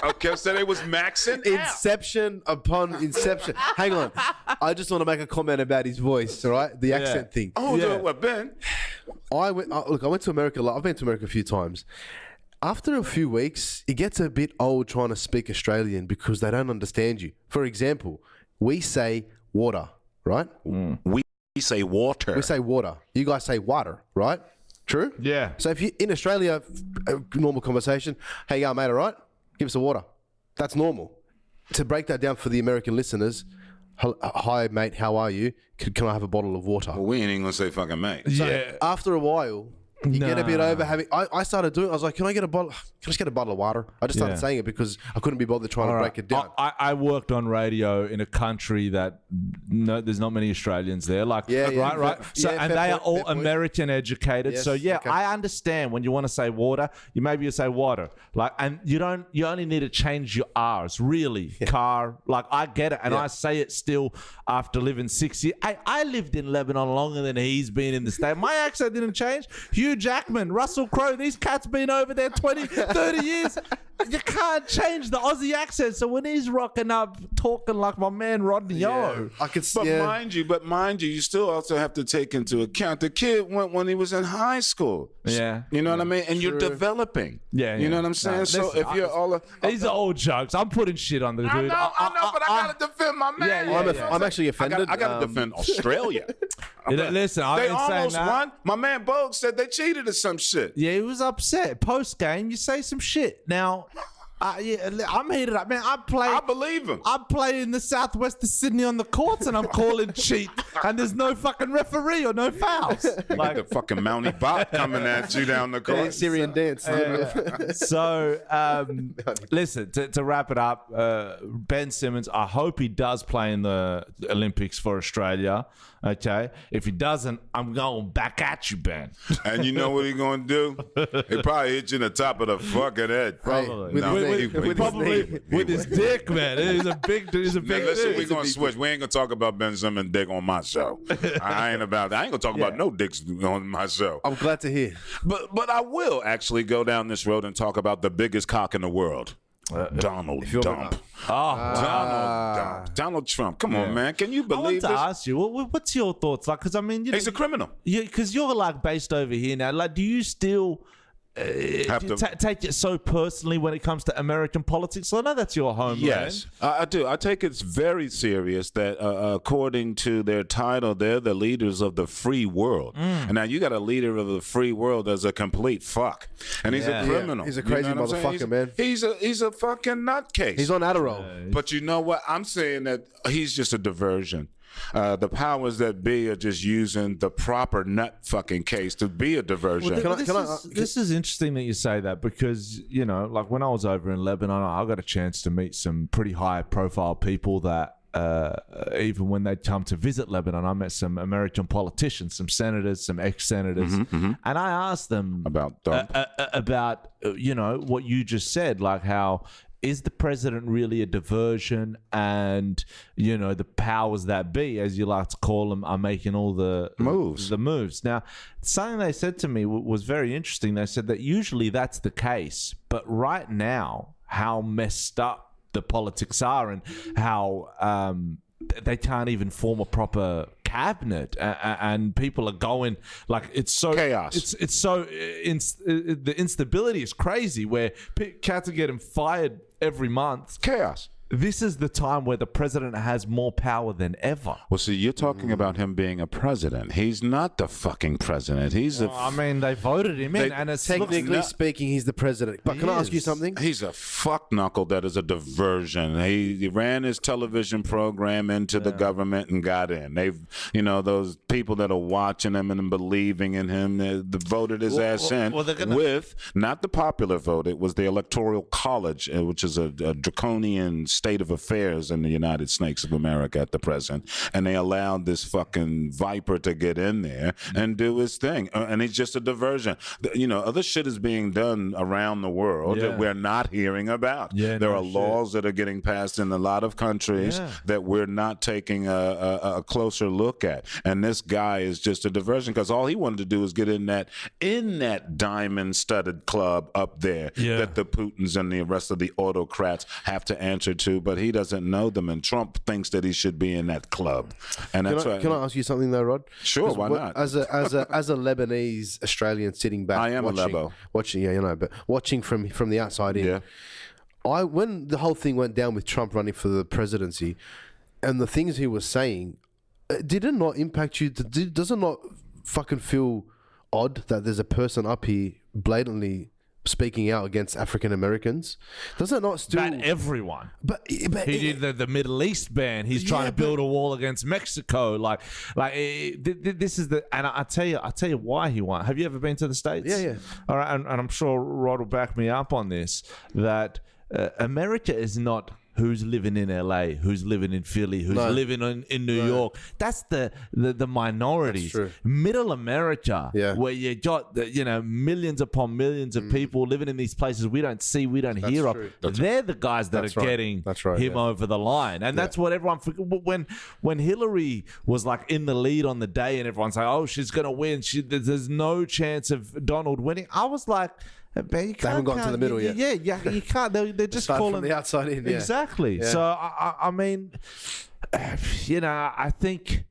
Okay, so they was maxing out. Inception upon inception. Hang on. I just want to make a comment about his voice, all right? The accent thing. Oh, what, Ben? I went to America. I've been to America a few times. After a few weeks, it gets a bit old trying to speak Australian because they don't understand you. For example, we say water, right? We say water. We say water. You guys say water, right? True? Yeah. So if you in Australia, a normal conversation, hey, yeah, mate, all right? Give us a water. That's normal. To break that down for the American listeners, hi, mate, how are you? Can I have a bottle of water? Well, we ain't even gonna say fucking mate. So after a while, you get a bit over having. I started doing it. I was like, can I just get a bottle of water? I just started saying it because I couldn't be bothered trying to break it down. I worked on radio in a country that there's not many Australians there. Like, right. So, and they are all American educated. Yes, so okay. I understand when you want to say water, you say water. Like, and you only need to change your R's. Really, car. Like, I get it, and I say it still after living 6 years. I lived in Lebanon longer than he's been in the state. My accent didn't change. Hugh Jackman, Russell Crowe, these cats been over there 20, 30 years. You can't change the Aussie accent. So when he's rocking up, talking like my man Rodney O. I could see. But mind you, you still also have to take into account the kid went when he was in high school. Yeah. You know what I mean? And you're developing. Yeah. You know what I'm saying? No, so listen, if you're all... These are old jokes. I'm putting shit on the dude. I know, but I got to defend my man. I'm actually offended. I got to defend Australia. Listen, I They ain't saying almost that. won. My man Bogue said they cheated or some shit. Yeah, he was upset. Post game, you say some shit. Now, I'm heated up, man. I believe him. I play in the southwest of Sydney on the courts, and I'm calling cheat, and there's no fucking referee or no fouls. Like the fucking Mountie Bop coming at you down the court. Syrian dance. So, listen, to wrap it up, Ben Simmons, I hope he does play in the Olympics for Australia. Okay, if he doesn't, I'm going back at you, Ben. And you know what he's going to do? He probably hit you in the top of the fucking head. Probably. With With his dick, man. He's a big Now, dude. listen, we're going to switch. We ain't going to talk about Ben Simmons' dick on my show. I ain't about that. I ain't going to talk about no dicks on my show. I'm glad to hear. But I will actually go down this road and talk about the biggest cock in the world. Donald Trump. Donald Trump. Come on, man. Can you I believe want to this? ask you, what's your thoughts? Like, because I mean, He's a criminal. because you're like based over here now. Like, do you still take it so personally when it comes to American politics? I know that's your homeland. Yes, I do. I take it very serious that according to their title, they're the leaders of the free world. And now you got a leader of the free world that's a complete fuck. And he's a criminal. He's a crazy motherfucker, man. He's a fucking nutcase. He's on Adderall. But you know what? I'm saying that he's just a diversion. The powers that be are just using the proper nut fucking case to be a diversion. This is interesting that you say that because, you know, like when I was over in Lebanon, I got a chance to meet some pretty high profile people that even when they'd come to visit Lebanon, I met some American politicians, some senators, some ex-senators, and I asked them about you know, what you just said, like how is the president really a diversion, and you know, the powers that be, as you like to call them, are making all the moves. Now, something they said to me was very interesting. They said that usually that's the case, but right now, how messed up the politics are and how they can't even form a proper cabinet, and people are going like it's so chaos. It's so the instability is crazy. Where cats are getting fired every month. Chaos. This is the time where the president has more power than ever. Well, see, you're talking about him being a president. He's not the fucking president. He's I mean, they voted him in, and it's technically speaking, he's the president. But can I ask you something? He's a fuck knuckle that is a diversion. He ran his television program into the government and got in. They've, you know, those people that are watching him and believing in him, they voted his ass in with not the popular vote. It was the Electoral College, which is a draconian state of affairs in the United States of America at the present, and they allowed this fucking viper to get in there and do his thing, and he's just a diversion. You know, other shit is being done around the world that we're not hearing about. There are laws that are getting passed in a lot of countries that we're not taking a closer look at, and this guy is just a diversion because all he wanted to do is get in that diamond-studded club up there that the Putins and the rest of the autocrats have to answer to, but he doesn't know them, and Trump thinks that he should be in that club. And that's can I ask you something though, Rod? Sure, why not? As a Lebanese Australian sitting back, I am watching, a Lebo. watching, yeah, you know, but watching from the outside in. When the whole thing went down with Trump running for the presidency, and the things he was saying, did it not impact you? Does it not fucking feel odd that there's a person up here blatantly speaking out against African Americans? Does it not still... About everyone. But he did the Middle East ban. He's trying to build a wall against Mexico. This is the... And I tell you why he won. Have you ever been to the States? Yeah. All right, and I'm sure Rod will back me up on this, that America is not... who's living in LA, who's living in Philly, who's living in New York. That's the minority. Middle America, where you got millions upon millions of people living in these places we don't see, we don't hear of. They're the guys that are getting him over the line, and that's what everyone. When Hillary was like in the lead on the day, and everyone's like, "Oh, she's gonna win. There's no chance of Donald winning." I was like. They haven't gotten to the middle yet. Yeah, you can't. They're just calling from the outside in. Exactly. So I mean, I think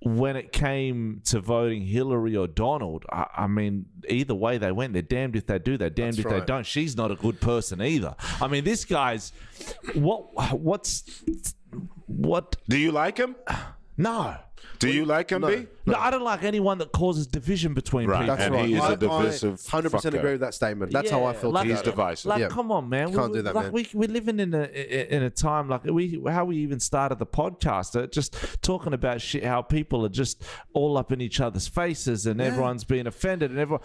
when it came to voting Hillary or Donald, I mean, either way they went. They're damned if they do. They're damned if they don't. She's not a good person either. I mean, this guy's what? Do you like him? No. Do you like him, B? No, I don't like anyone that causes division between people. That's and right. he's a divisive 100% agree with that statement. That's how I feel. He's divisive. Like, come on, man. Can't do that, man. We're living in a time like how we even started the podcast, just talking about shit. How people are just all up in each other's faces, and everyone's being offended, and everyone,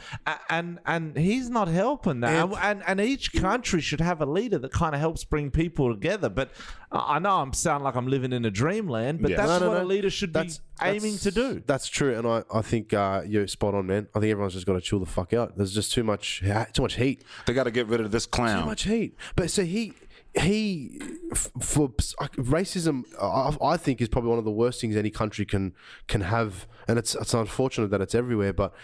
and he's not helping that. And each country should have a leader that kind of helps bring people together. But I know I sound like I'm living in a dreamland, but that's what a leader should be aiming to do. That's true, and I think you're spot on, man. I think everyone's just got to chill the fuck out. There's just too much heat. They got to get rid of this clown. Too much heat. But so for racism, I think is probably one of the worst things any country can have, and it's unfortunate that it's everywhere, but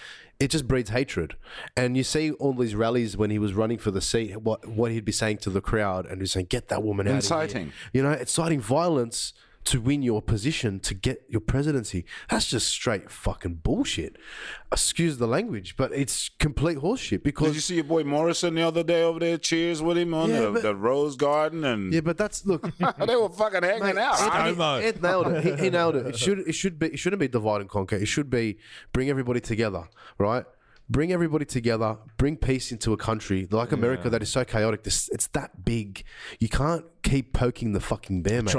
it just breeds hatred. And you see all these rallies when he was running for the seat, what he'd be saying to the crowd, and he's saying, "Get that woman out of here." Inciting violence to win your position, to get your presidency. That's just straight fucking bullshit. Excuse the language, but it's complete horseshit. Because did you see your boy Morrison the other day over there? Cheers with him on the Rose Garden, and but that's look. They were fucking hanging out. Ed nailed it. He nailed it. It shouldn't be divide and conquer. It should be bring everybody together, right? bring everybody together, bring peace into a country like America that is so chaotic. It's that big. You can't keep poking the fucking bear, mate.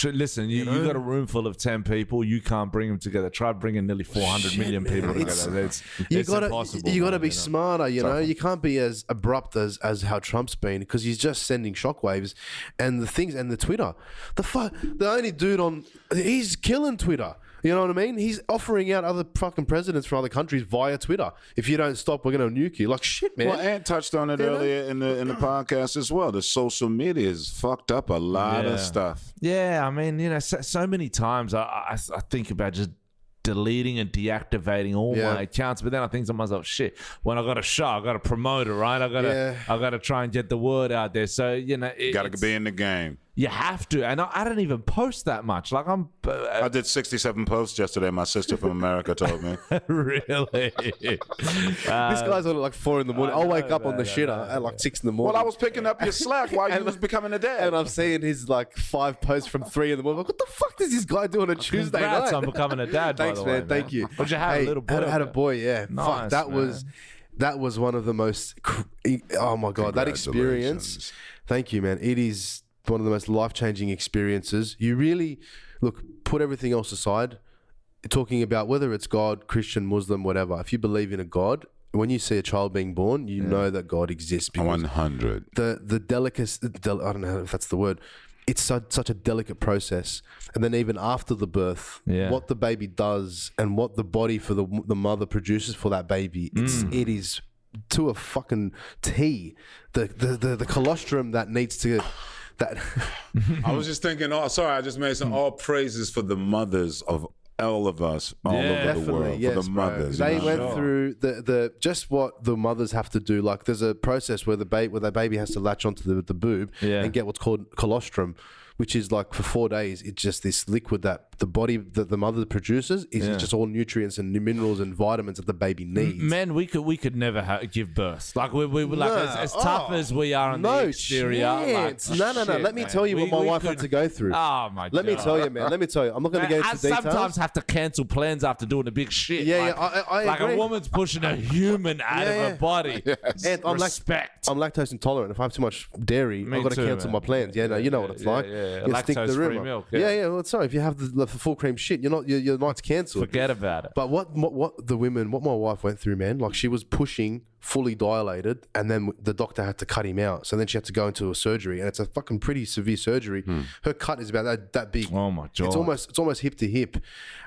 Listen, you got a room full of 10 people. You can't bring them together. Try bringing nearly 400 million people together. It's impossible. You got to be smarter, you know. You can't be as abrupt as how Trump's been, because he's just sending shockwaves. And the things, and the Twitter. The only dude he's killing Twitter. You know what I mean? He's offering out other fucking presidents from other countries via Twitter. If you don't stop, we're going to nuke you. Like, shit, man. Well, Ant touched on it earlier in the podcast as well. The social media has fucked up a lot of stuff. Yeah, I mean, you know, so many times I think about just deleting and deactivating all my accounts, but then I think to myself, shit, when I got a show, I got to promote it, right? I got to try and get the word out there. So, you know, got to be in the game. You have to, and I don't even post that much. Like I did 67 posts yesterday. My sister from America told me. Really? This guy's on at like 4 in the morning. I'll wake up on the shitter at like 6 in the morning. Well, I was picking up your slack while you was becoming a dad, and I'm seeing his like 5 posts from 3 in the morning. Like, what the fuck does this guy do on a Tuesday night? I'm becoming a dad. Thanks, by the way, man. Thank you. Would you have a little boy? I had a boy. Yeah. Nice, fuck. That was one of the most. Oh my god, that experience. Thank you, man. It is one of the most life-changing experiences. You really, put everything else aside, talking about whether it's God, Christian, Muslim, whatever. If you believe in a God, when you see a child being born, you know that God exists. 100. The delicacy, I don't know if that's the word. It's such a delicate process. And then even after the birth, what the baby does and what the body for the mother produces for that baby, it is to a fucking T. The colostrum that needs to... I was just thinking, I just made some all praises for the mothers of all of us all over the world, for the mothers. They went through the just what the mothers have to do. Like, there's a process where the baby has to latch onto the boob and get what's called colostrum, which is like for 4 days, it's just this liquid that the body, that the mother produces, is just all nutrients and minerals and vitamins that the baby needs. Man, we could never give birth. Like we like as tough as we are on the exterior. Chance. No. Let me tell you what my wife had to go through. Oh my god. Let me tell you, man. Let me tell you. I'm not going to go into details. I sometimes have to cancel plans after doing a big shit. I like agree. A woman's pushing a human out of her body. And I'm lactose intolerant. If I have too much dairy, I've got to cancel my plans. You know what it's like. You stick the rim. Milk. Well, sorry, if you have the full cream shit, your night's cancelled. Forget about it. But what my wife went through, man, like she was pushing fully dilated, and then the doctor had to cut him out. So then she had to go into a surgery, and it's a fucking pretty severe surgery. Her cut is about that big. Oh my god! It's almost hip to hip,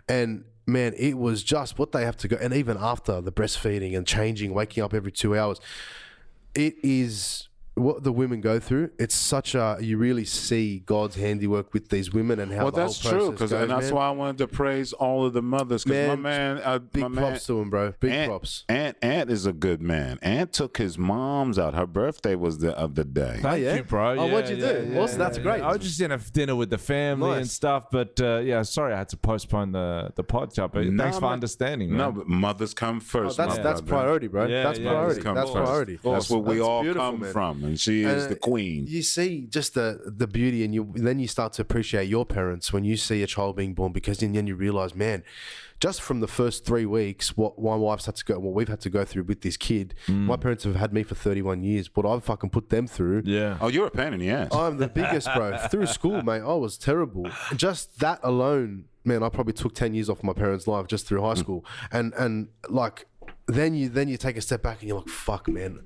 and man, it was just what they have to go. And even after the breastfeeding and changing, waking up every 2 hours, it is. What the women go through, it's such a, you really see God's handiwork with these women and how the whole process goes, and that's why I wanted to praise all of the mothers. Because big props to him, bro. Big props. Ant is a good man. Ant took his mom's out. Her birthday was the other day. Thank you, bro. What'd you do? Awesome. That's great. I was just in a dinner with the family and stuff, but sorry I had to postpone the podcast. But thanks for understanding. No, but mothers come first. That's priority, bro. That's priority. That's priority. That's where we all come from. And she is the queen. You see just the beauty, and then you start to appreciate your parents when you see a child being born, because then you realize, man, just from the first 3 weeks, what we've had to go through with this kid. My parents have had me for 31 years. What I've fucking put them through. Yeah. Oh, you're a pain in the ass. I'm the biggest, bro. Through school, mate, I was terrible. Just that alone, man, I probably took 10 years off my parents' life just through high school. And like, then you take a step back and you're like, fuck, man,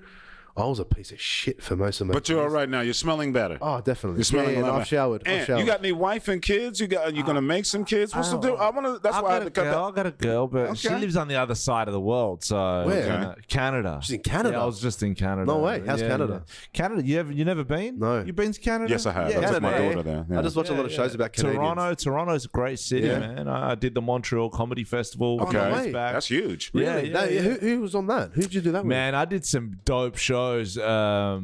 I was a piece of shit for most of my. But you're all right now. You're smelling better. Oh, definitely. You're smelling better. I've showered. You got any wife and kids? You gonna make some kids? What's the deal? That's why I had to cut that. I got a girl, but she lives on the other side of the world. So where? Canada. She's in Canada. Yeah, I was just in Canada. No way. How's Canada? Yeah. Canada. You never been? No. You been to Canada? Yes, I have. Yeah, I took my daughter there. Yeah. I just watch a lot of shows about Canadians. Toronto's a great city, man. I did the Montreal Comedy Festival. Okay, that's huge. Really? Yeah. Who was on that? Who did you do that with? Man, I did some dope shows. We're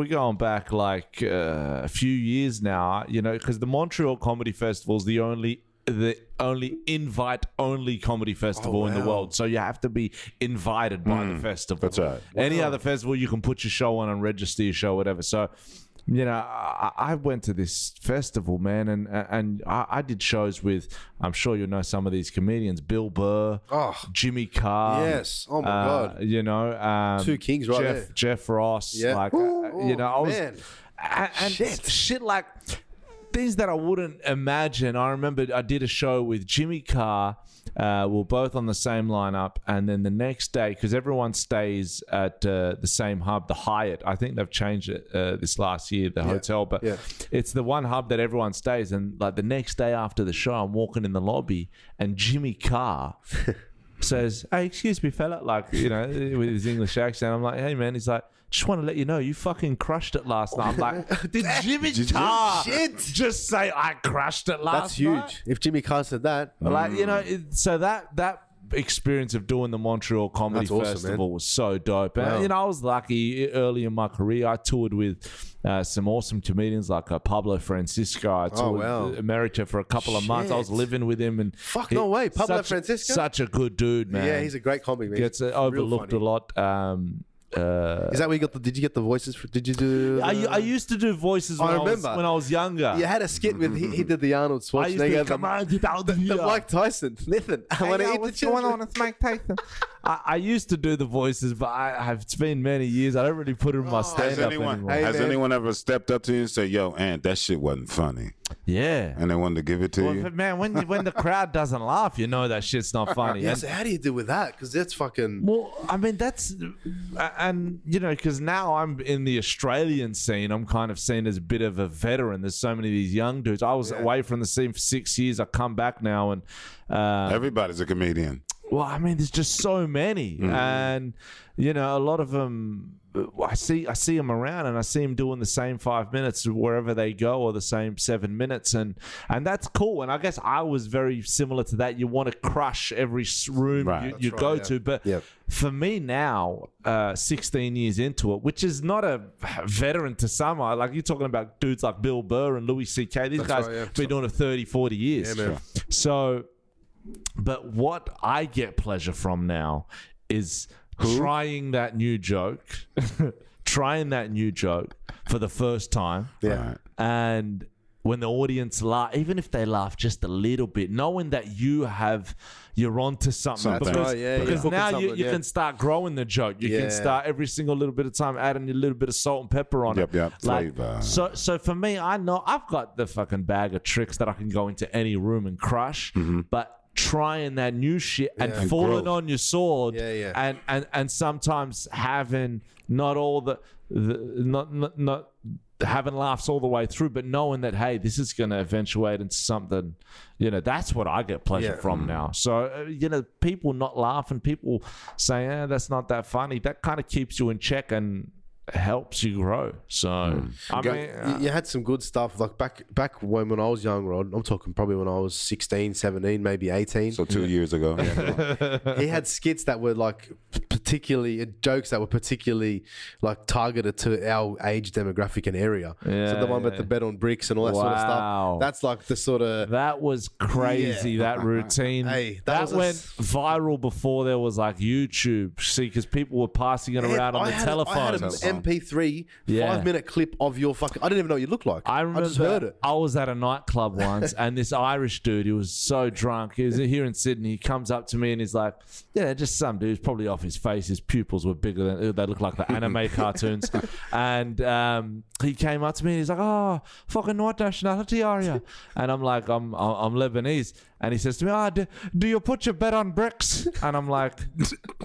going back like a few years now, because the Montreal Comedy Festival is the only invite-only comedy festival in the world. So you have to be invited by the festival. That's right. Any other festival, you can put your show on and register your show, whatever. So you know, I went to this festival, man, and I did shows with, I'm sure you know some of these comedians, Bill Burr, Jimmy Carr. Yes. Oh, my God. You know. Two kings right there. Jeff Ross. Yeah. Like, you know, I was... Man. And shit like things that I wouldn't imagine. I remember I did a show with Jimmy Carr. We were both on the same lineup, and then the next day, because everyone stays at the same hub, the Hyatt. I think they've changed it this last year, the hotel, but it's the one hub that everyone stays. And like the next day after the show, I'm walking in the lobby, and Jimmy Carr says, "Hey, excuse me, fella," like, you know, with his English accent. I'm like, "Hey, man," he's like, "Just want to let you know you fucking crushed it last night." I'm like, did Jimmy Carr just say I crushed it last night? That's huge. If Jimmy Carr said that. Like, you know, so that experience of doing the Montreal Comedy Festival was so dope. And, you know, I was lucky early in my career. I toured with some awesome comedians like Pablo Francisco. I toured America for a couple of months. I was living with him. And no way. Pablo Francisco? Such a good dude, man. Yeah, he's a great comic, man. Gets overlooked a lot. Is that where you got did you get the voices did you do I used to do voices when I was younger. You had a skit with he did the Arnold Schwarzenegger, the Mike Tyson. Listen, I want to eat the children. It's Mike Tyson. I used to do the voices, but it's been many years. I don't really put it in my stand-up anymore. Has anyone ever stepped up to you and said, "Yo, Ant, that shit wasn't funny"? Yeah. And they wanted to give it to you? But man, when the crowd doesn't laugh, you know that shit's not funny. Yeah, so how do you deal with that? Because that's fucking... Well, I mean, that's... And, you know, because now I'm in the Australian scene, I'm kind of seen as a bit of a veteran. There's so many of these young dudes. I was away from the scene for 6 years. I come back now and... everybody's a comedian. Well, I mean, there's just so many. And, you know, a lot of them... I see them around, and I see them doing the same 5 minutes wherever they go, or the same 7 minutes, and that's cool. And I guess I was very similar to that. You want to crush every room you go to, but for me now, 16 years into it, which is not a veteran to some, like you're talking about dudes like Bill Burr and Louis C.K. These guys have been doing it 30, 40 years. Yeah, man. So, but what I get pleasure from now is trying that new joke for the first time. Yeah. And when the audience laugh, even if they laugh just a little bit, knowing that you're onto something. Because now you can start growing the joke. You can start every single little bit of time adding a little bit of salt and pepper on it. Like, so for me, I know I've got the fucking bag of tricks that I can go into any room and crush, but trying that new shit and falling on your sword and sometimes having not all the not having laughs all the way through, but knowing that, hey, this is going to eventuate into something, you know, that's what I get pleasure from now. So, you know, people not laughing, people saying, that's not that funny, that kind of keeps you in check and helps you grow. So I mean, you had some good stuff like back when I was young, Rod. I'm talking probably when I was 16, 17, maybe 18. So 2 years ago. He had skits that were like particularly jokes that were particularly like targeted to our age demographic and area. So the one with the bet on bricks and all that sort of stuff. That's like the sort of... That was crazy, that routine. Hey, that went viral before there was like YouTube. See, because people were passing it around on the telephone. I had an MP3 5-minute clip of your fucking... I didn't even know what you looked like. I remember, I just heard it. I was at a nightclub once and this Irish dude, he was so drunk. He was here in Sydney. He comes up to me and he's like, yeah, just some dude's probably off his face. His pupils were bigger than... They look like the anime cartoons. And he came up to me and he's like, oh, fucking what nationality are you? And I'm like, I'm Lebanese. And he says to me, do you put your bet on bricks? And I'm like,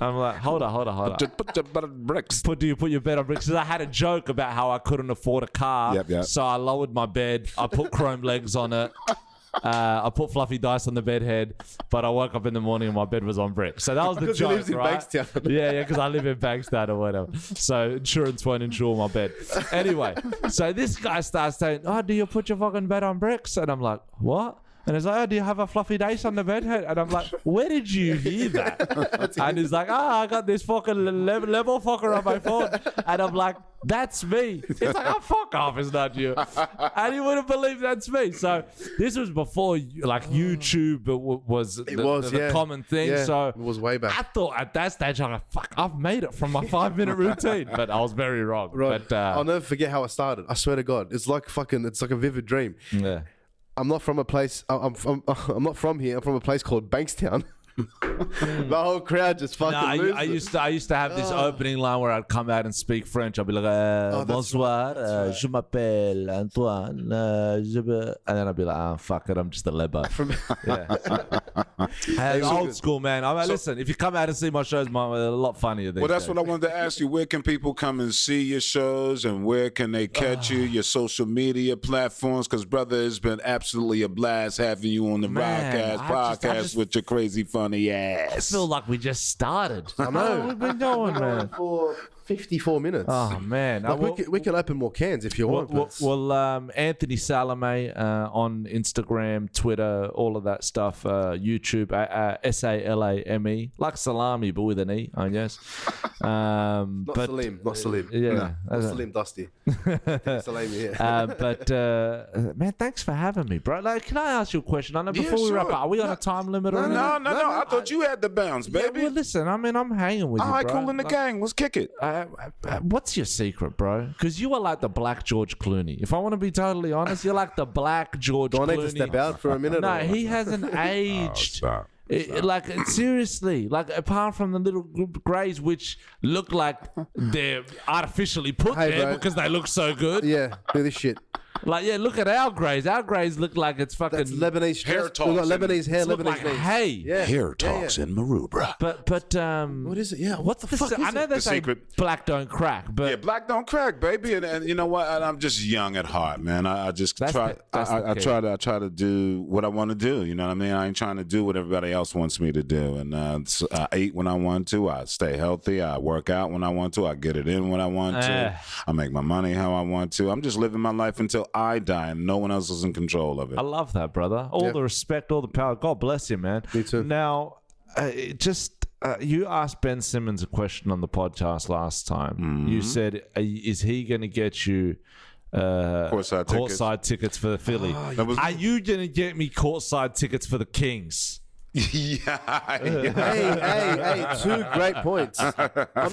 hold on. Put your bet on bricks. Do you put your bet on bricks? Because I had a joke about how I couldn't afford a car. Yep. So I lowered my bed. I put chrome legs on it. I put fluffy dice on the bed head, but I woke up in the morning and my bed was on bricks. So that was the joke, right? Bankstown. Yeah, because I live in Bankstown or whatever. So insurance won't insure my bed. Anyway, so this guy starts saying, do you put your fucking bed on bricks? And I'm like, what? And he's like, do you have a fluffy dice on the bed head? And I'm like, where did you hear that? And he's like, I got this fucking level fucker on my phone. And I'm like, That's me. It's like, oh, fuck off, it's not you. And he wouldn't believe that's me. So this was before like YouTube was the common thing. Yeah, so it was way back. I thought at that stage, I'm like, fuck, I've made it from my 5-minute routine. But I was very wrong. Right. But I'll never forget how I started. I swear to God, it's like a vivid dream. yeah. I'm not from a place. I'm not from here. I'm from a place called Bankstown. The whole crowd just fucking loses. I used to have this opening line where I'd come out and speak French. I'd be like, bonsoir, je m'appelle Antoine, and then I'd be like, oh, fuck it, I'm just a leber. Old school, man. I'm like, listen, if you come out and see my shows, man, they're a lot funnier these Well, that's days. what I wanted to ask you. Where can people come and see your shows, and where can they catch you, your social media platforms? Because, brother, it's been absolutely a blast having you on the Man, Rodcast I podcast just- with your crazy funny I ass. feel like we just started. I know. We've been going, man. For 54 minutes. Oh, man. Like, we can open more cans if you want. Well, Anthony Salame on Instagram, Twitter, all of that stuff, YouTube, Salame, like salami, but with an E, I guess. not Salim. Yeah. Not Salim Dusty. Salami, Man, thanks for having me, bro. Like, can I ask you a question? I know before we sure. wrap up, are we on a time limit already? No. I thought you had the bounce, Yeah, baby. well, listen, I mean, I'm hanging with All you, right, bro. cool in the Like, gang. Let's kick it. what's your secret, bro? Because you are like the Black George Clooney. If I want to be totally honest, you're like the Black George Do I Clooney. need to step out for a minute? No, or- he hasn't aged. Stop. Like seriously, like apart from the little greys which look like they're artificially put Hey, there bro. because they look so good. Yeah, do this shit. Like, yeah, look at our greys. Our greys look like it's fucking That's Lebanese Hair stress. talks We've got Lebanese hair, look Lebanese like knees. hay. Yeah. Hair talks in Maroubra. But What is it? Yeah, what the fuck is I know it? they The say secret. black don't crack, but Yeah, black don't crack, baby, and you know what? I'm just young at heart, man. I just That's try. the I key. try to do what I want to do. You know what I mean? I ain't trying to do what everybody else wants me to do. And so I eat when I want to. I stay healthy. I work out when I want to. I get it in when I want to. I make my money how I want to. I'm just living my life until I die, and no one else is in control of it. I love that, brother. All the respect, all the power. God bless you, man. Me too. Now, you asked Ben Simmons a question on the podcast last time. Mm-hmm. You said, is he going to get you courtside tickets for the Philly? That was- Are you going to get me courtside tickets for the Kings? yeah. Hey, 2 great points. I'm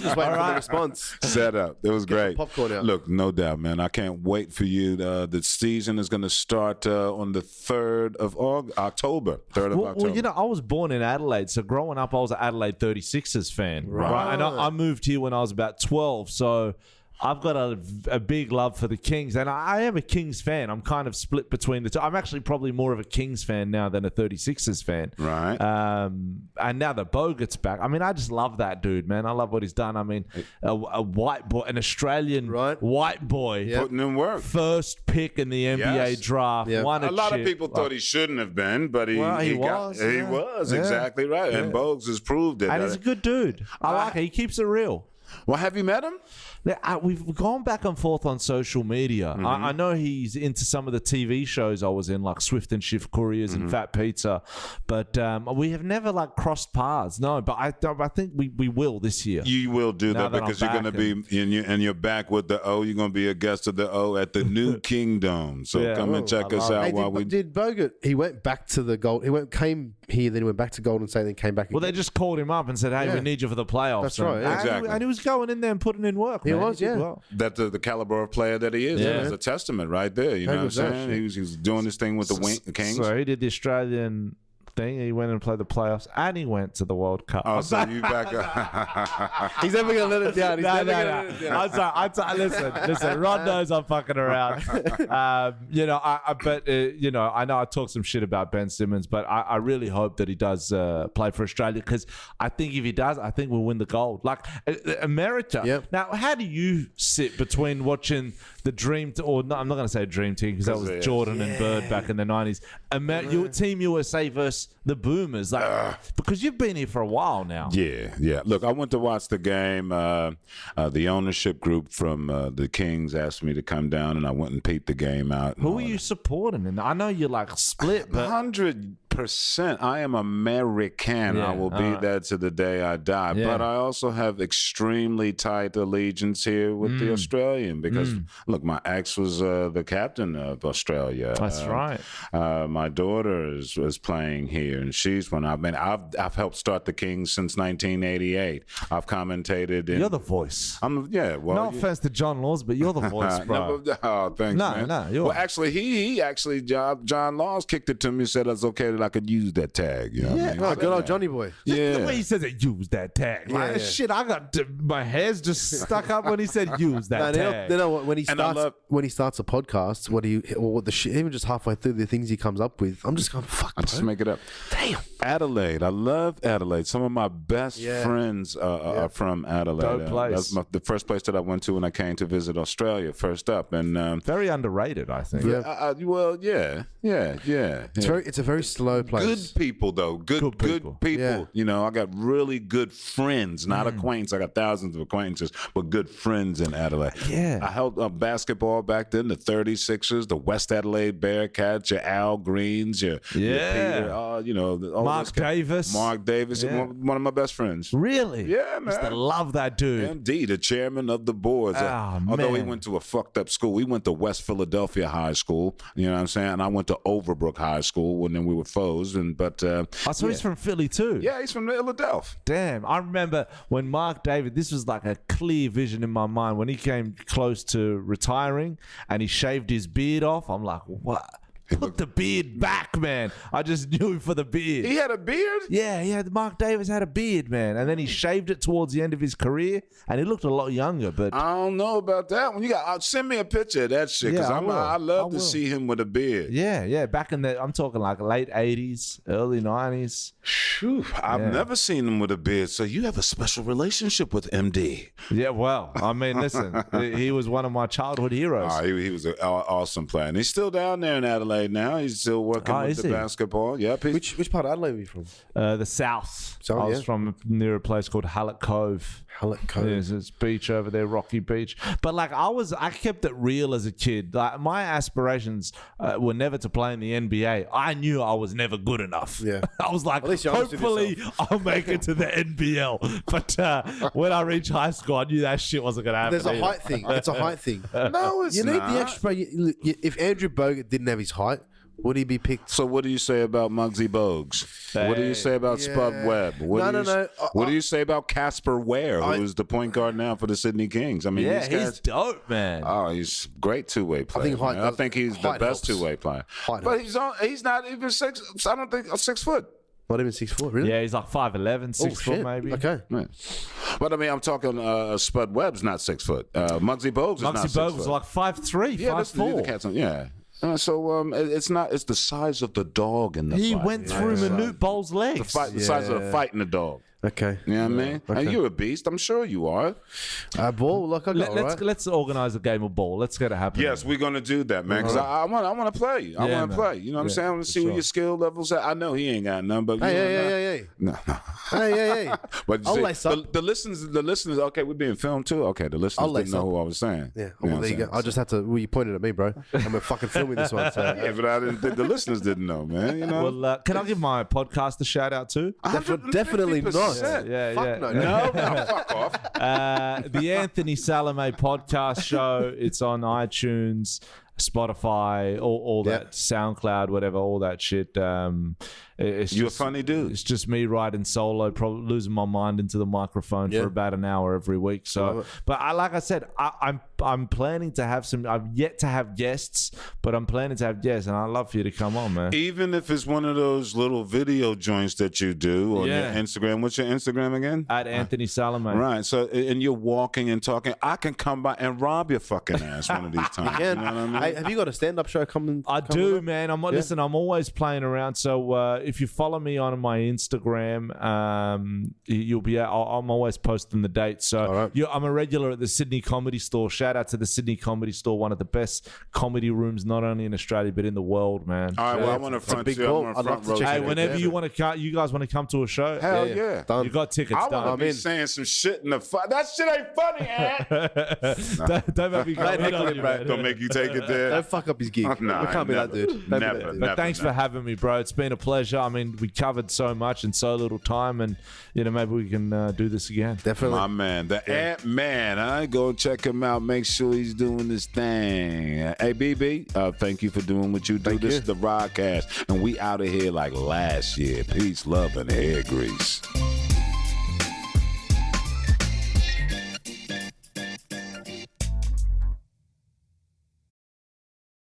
just waiting for the response. Set up. It was great. popcorn out. Look, no doubt, man. I can't wait for you. The season is going to start on the 3rd of October. 3rd of October. Well, you know, I was born in Adelaide, so growing up, I was an Adelaide 36ers fan. Right. And I moved here when I was about 12, so I've got a big love for the Kings, and I am a Kings fan. I'm kind of split between the two. I'm actually probably more of a Kings fan now than a 36ers fan. Right. And now that Bogut's back, I mean, I just love that dude, man. I love what he's done. I mean, a white boy, an Australian white boy, Putting in work. first pick in the NBA Yes. draft. Yeah. Won A lot of chip. people thought he shouldn't have been, but he was, He yeah. was Yeah. exactly right, and Bogues has proved it. And he's a good dude. I like it. He keeps it real. Well, have you met him? We've gone back and forth on social media. Mm-hmm. I know he's into some of the TV shows I was in, like Swift and Shift Couriers Mm-hmm. and Fat Pizza, but we have never like crossed paths. No, but I think we will this year. You will do Now that that I'm because you're going to back be and you're back with the O. You're going to be a guest of the O at the New Kingdom. So Yeah. come and check I us love out Hey, while we. did Bogut? He went back to the gold. Came here, then he went back to Golden State, then came back. Well, they again. just called him up and said, "Hey, Yeah. we need you for the playoffs." That's right, yeah. And, Exactly. and he was going in there and putting in work. He man. was, did yeah. well. That's the caliber of player that he is. Yeah. That is a testament right there. You know what I'm was that saying? shit? He was doing this thing with the Kings. So he did the Australian thing. He went and played the playoffs, and he went to the World Cup. Oh, so you back? He's never gonna let it down. He's never gonna let it down. I'm sorry. Listen. Ron knows I'm fucking around. You know, I know I talked some shit about Ben Simmons, but I really hope that he does play for Australia, because I think if he does, I think we'll win the gold. Like America. Yep. Now, how do you sit between watching the Dream or no, I'm not going to say Dream Team because that was Jordan and Bird back in the 90s. Team USA versus the Boomers, like because you've been here for a while now. Yeah. Look, I went to watch the game. The ownership group from the Kings asked me to come down, and I went and peeped the game out. Who are you supporting? And I know you're like split, but 100 100%. I am American. Yeah, I will be that to the day I die. Yeah. But I also have extremely tight allegiance here with the Australian because, look, my ex was the captain of Australia. That's right. My daughter is playing here, and she's one. I've helped start the Kings since 1988. I've commentated. You're the voice. Well, No offense to John Laws, but you're the voice, bro. Oh, thanks, man. You're Actually, he actually, John Laws kicked it to me and said it's okay that I could use that tag. You know what I mean? Oh, good old Johnny boy. Yeah. The way he says it, use that tag. Like, shit, I got my hair's just stuck up when he said use that tag. When he starts a podcast, even just halfway through the things he comes up with, I'm just going, fuck, I just make it up. Damn. Adelaide. I love Adelaide. Some of my best friends are from Adelaide. Dope place. That's the first place that I went to when I came to visit Australia first up. And Very underrated, I think. It's a very slow place. good people, though. Good people. Yeah. You know, I got really good friends, not acquaintances. I got thousands of acquaintances, but good friends in Adelaide. Yeah. I held basketball back then, the 36ers, the West Adelaide Bearcats, your Al Greens, your Peter, all Mark Davis. Mark Davis, Yeah. one of my best friends. Really? Yeah, man. Used to love that dude. Indeed, the chairman of the boards. Although he man. went to a fucked up school. We went to West Philadelphia High School, you know what I'm saying? And I went to Overbrook High School, and then we were foes. So he's from Philly too. Yeah, he's from Philadelphia. Damn. I remember when Mark David, this was like a clear vision in my mind, when he came close to retiring and he shaved his beard off. I'm like, what? Put the beard back, man. I just knew him for the beard. He had a beard? Yeah. Mark Davis had a beard, man. And then he shaved it towards the end of his career and he looked a lot younger, but I don't know about that one. Send me a picture of that shit, because Yeah, I love I to will. see him with a beard. yeah. Back in I'm talking like late 80s, early 90s. Phew, I've never seen him with a beard, so you have a special relationship with MD. Yeah, well, I mean, listen, he was one of my childhood heroes. He was an awesome player. And he's still down there in Adelaide now. He's still working with the basketball. Yep. Which part of Adelaide are you from? The south. So, I was yeah. from near a place called Hallett Cove. Hallett Cove. There's this beach over there, Rocky Beach. But like I kept it real as a kid. Like my aspirations were never to play in the NBA. I knew I was never good enough. Yeah. I was like, At least you're honest with hopefully I'll make it to the NBL. But when I reached high school, I knew that shit wasn't going to happen. There's a height thing. It's a height thing. No, it's You need not. the extra. If Andrew Bogut didn't have his height, would he be picked? So what do you say about Muggsy Bogues? What do you say about Spud Webb? What do you say about Casper Ware, who's the point guard now for the Sydney Kings? I mean, yeah, these guys, he's dope, man. oh, he's a great two-way player. height I think he's the height best helps. two-way player. Height But helps. he's not even 6. I don't think 6 foot. Not even 6'4", really? Yeah, he's like 5'11", 6 foot shit. maybe. Okay. Right. But I mean, I'm talking Spud Webb's not 6 foot. Muggsy Bogues is not 6 Muggsy Bogues foot. was like 5'3", yeah, these are 5'4". cats. Yeah. It's the size of the dog in the He fight. went through Manute Bowles' legs. The size of the fight in the dog. Okay. You know what I mean? Okay. And you're a beast. I'm sure you are. Ball, like I got, right? Let's organize a game of ball. Let's get it happening. Yes, we're gonna do that, man. Because I want to play. I Yeah, want to man. play. You know what I'm Yeah, saying? I want to for see where sure. your skill levels at. I know he ain't got none, but you know, Hey. no. Hey. But I'll see, lace up. the listeners. Okay, we're being filmed too. Okay, the listeners I'll lace didn't know up. who I was saying. Yeah. You know Well, what there you I'm go. saying? I just had to. Well, you pointed at me, bro. And we're fucking filming this one. So. Yeah, but I didn't think the listeners didn't know, man. You know. Well, can I give my podcast a shout out too? Definitely not. 150%. Yeah, Fuck yeah. no. No, fuck off. The Anthony Salame podcast show. It's on iTunes, Spotify, all that, SoundCloud, whatever, all that shit. It's You're a just, funny dude. It's just me riding solo, probably losing my mind into the microphone for about an hour every week. So, but like I said, I'm planning to have some. I've yet to have guests, but I'm planning to have guests, and I'd love for you to come on, man. Even if it's one of those little video joints that you do on Yeah. your Instagram. What's your Instagram again? At Anthony Salame. Right. So, and you're walking and talking. I can come by and rob your fucking ass one of these times. You know what I mean? Hey, have you got a stand-up show coming? I do, man. Listen, I'm always playing around. So if you follow me on my Instagram, you'll be. I'm always posting the dates. So I'm a regular at the Sydney Comedy Store. Shout out to the Sydney Comedy Store, one of the best comedy rooms, not only in Australia but in the world, man. All right. Well, I want to front big you. I call. want to I'd love front to row. check Hey, it out. whenever you want to come, you guys want to come to a show? Hell yeah. Done. You got tickets. I want Done. to be saying some shit in the fight. That shit ain't funny, Ant. Don't make me go in on you, man. Don't make you take it there. Don't fuck up his gig. Nah, we can't be never. that dude. Don't be that Never. dude. But thanks for having me, bro. It's been a pleasure. I mean, we covered so much in so little time, and maybe we can do this again. Definitely. My man, the Ant-Man. Go check him out. Make sure he's doing this thing. Hey, BB, thank you for doing what you do. This is the Rodcast, and we out of here like last year. Peace, love, and hair grease.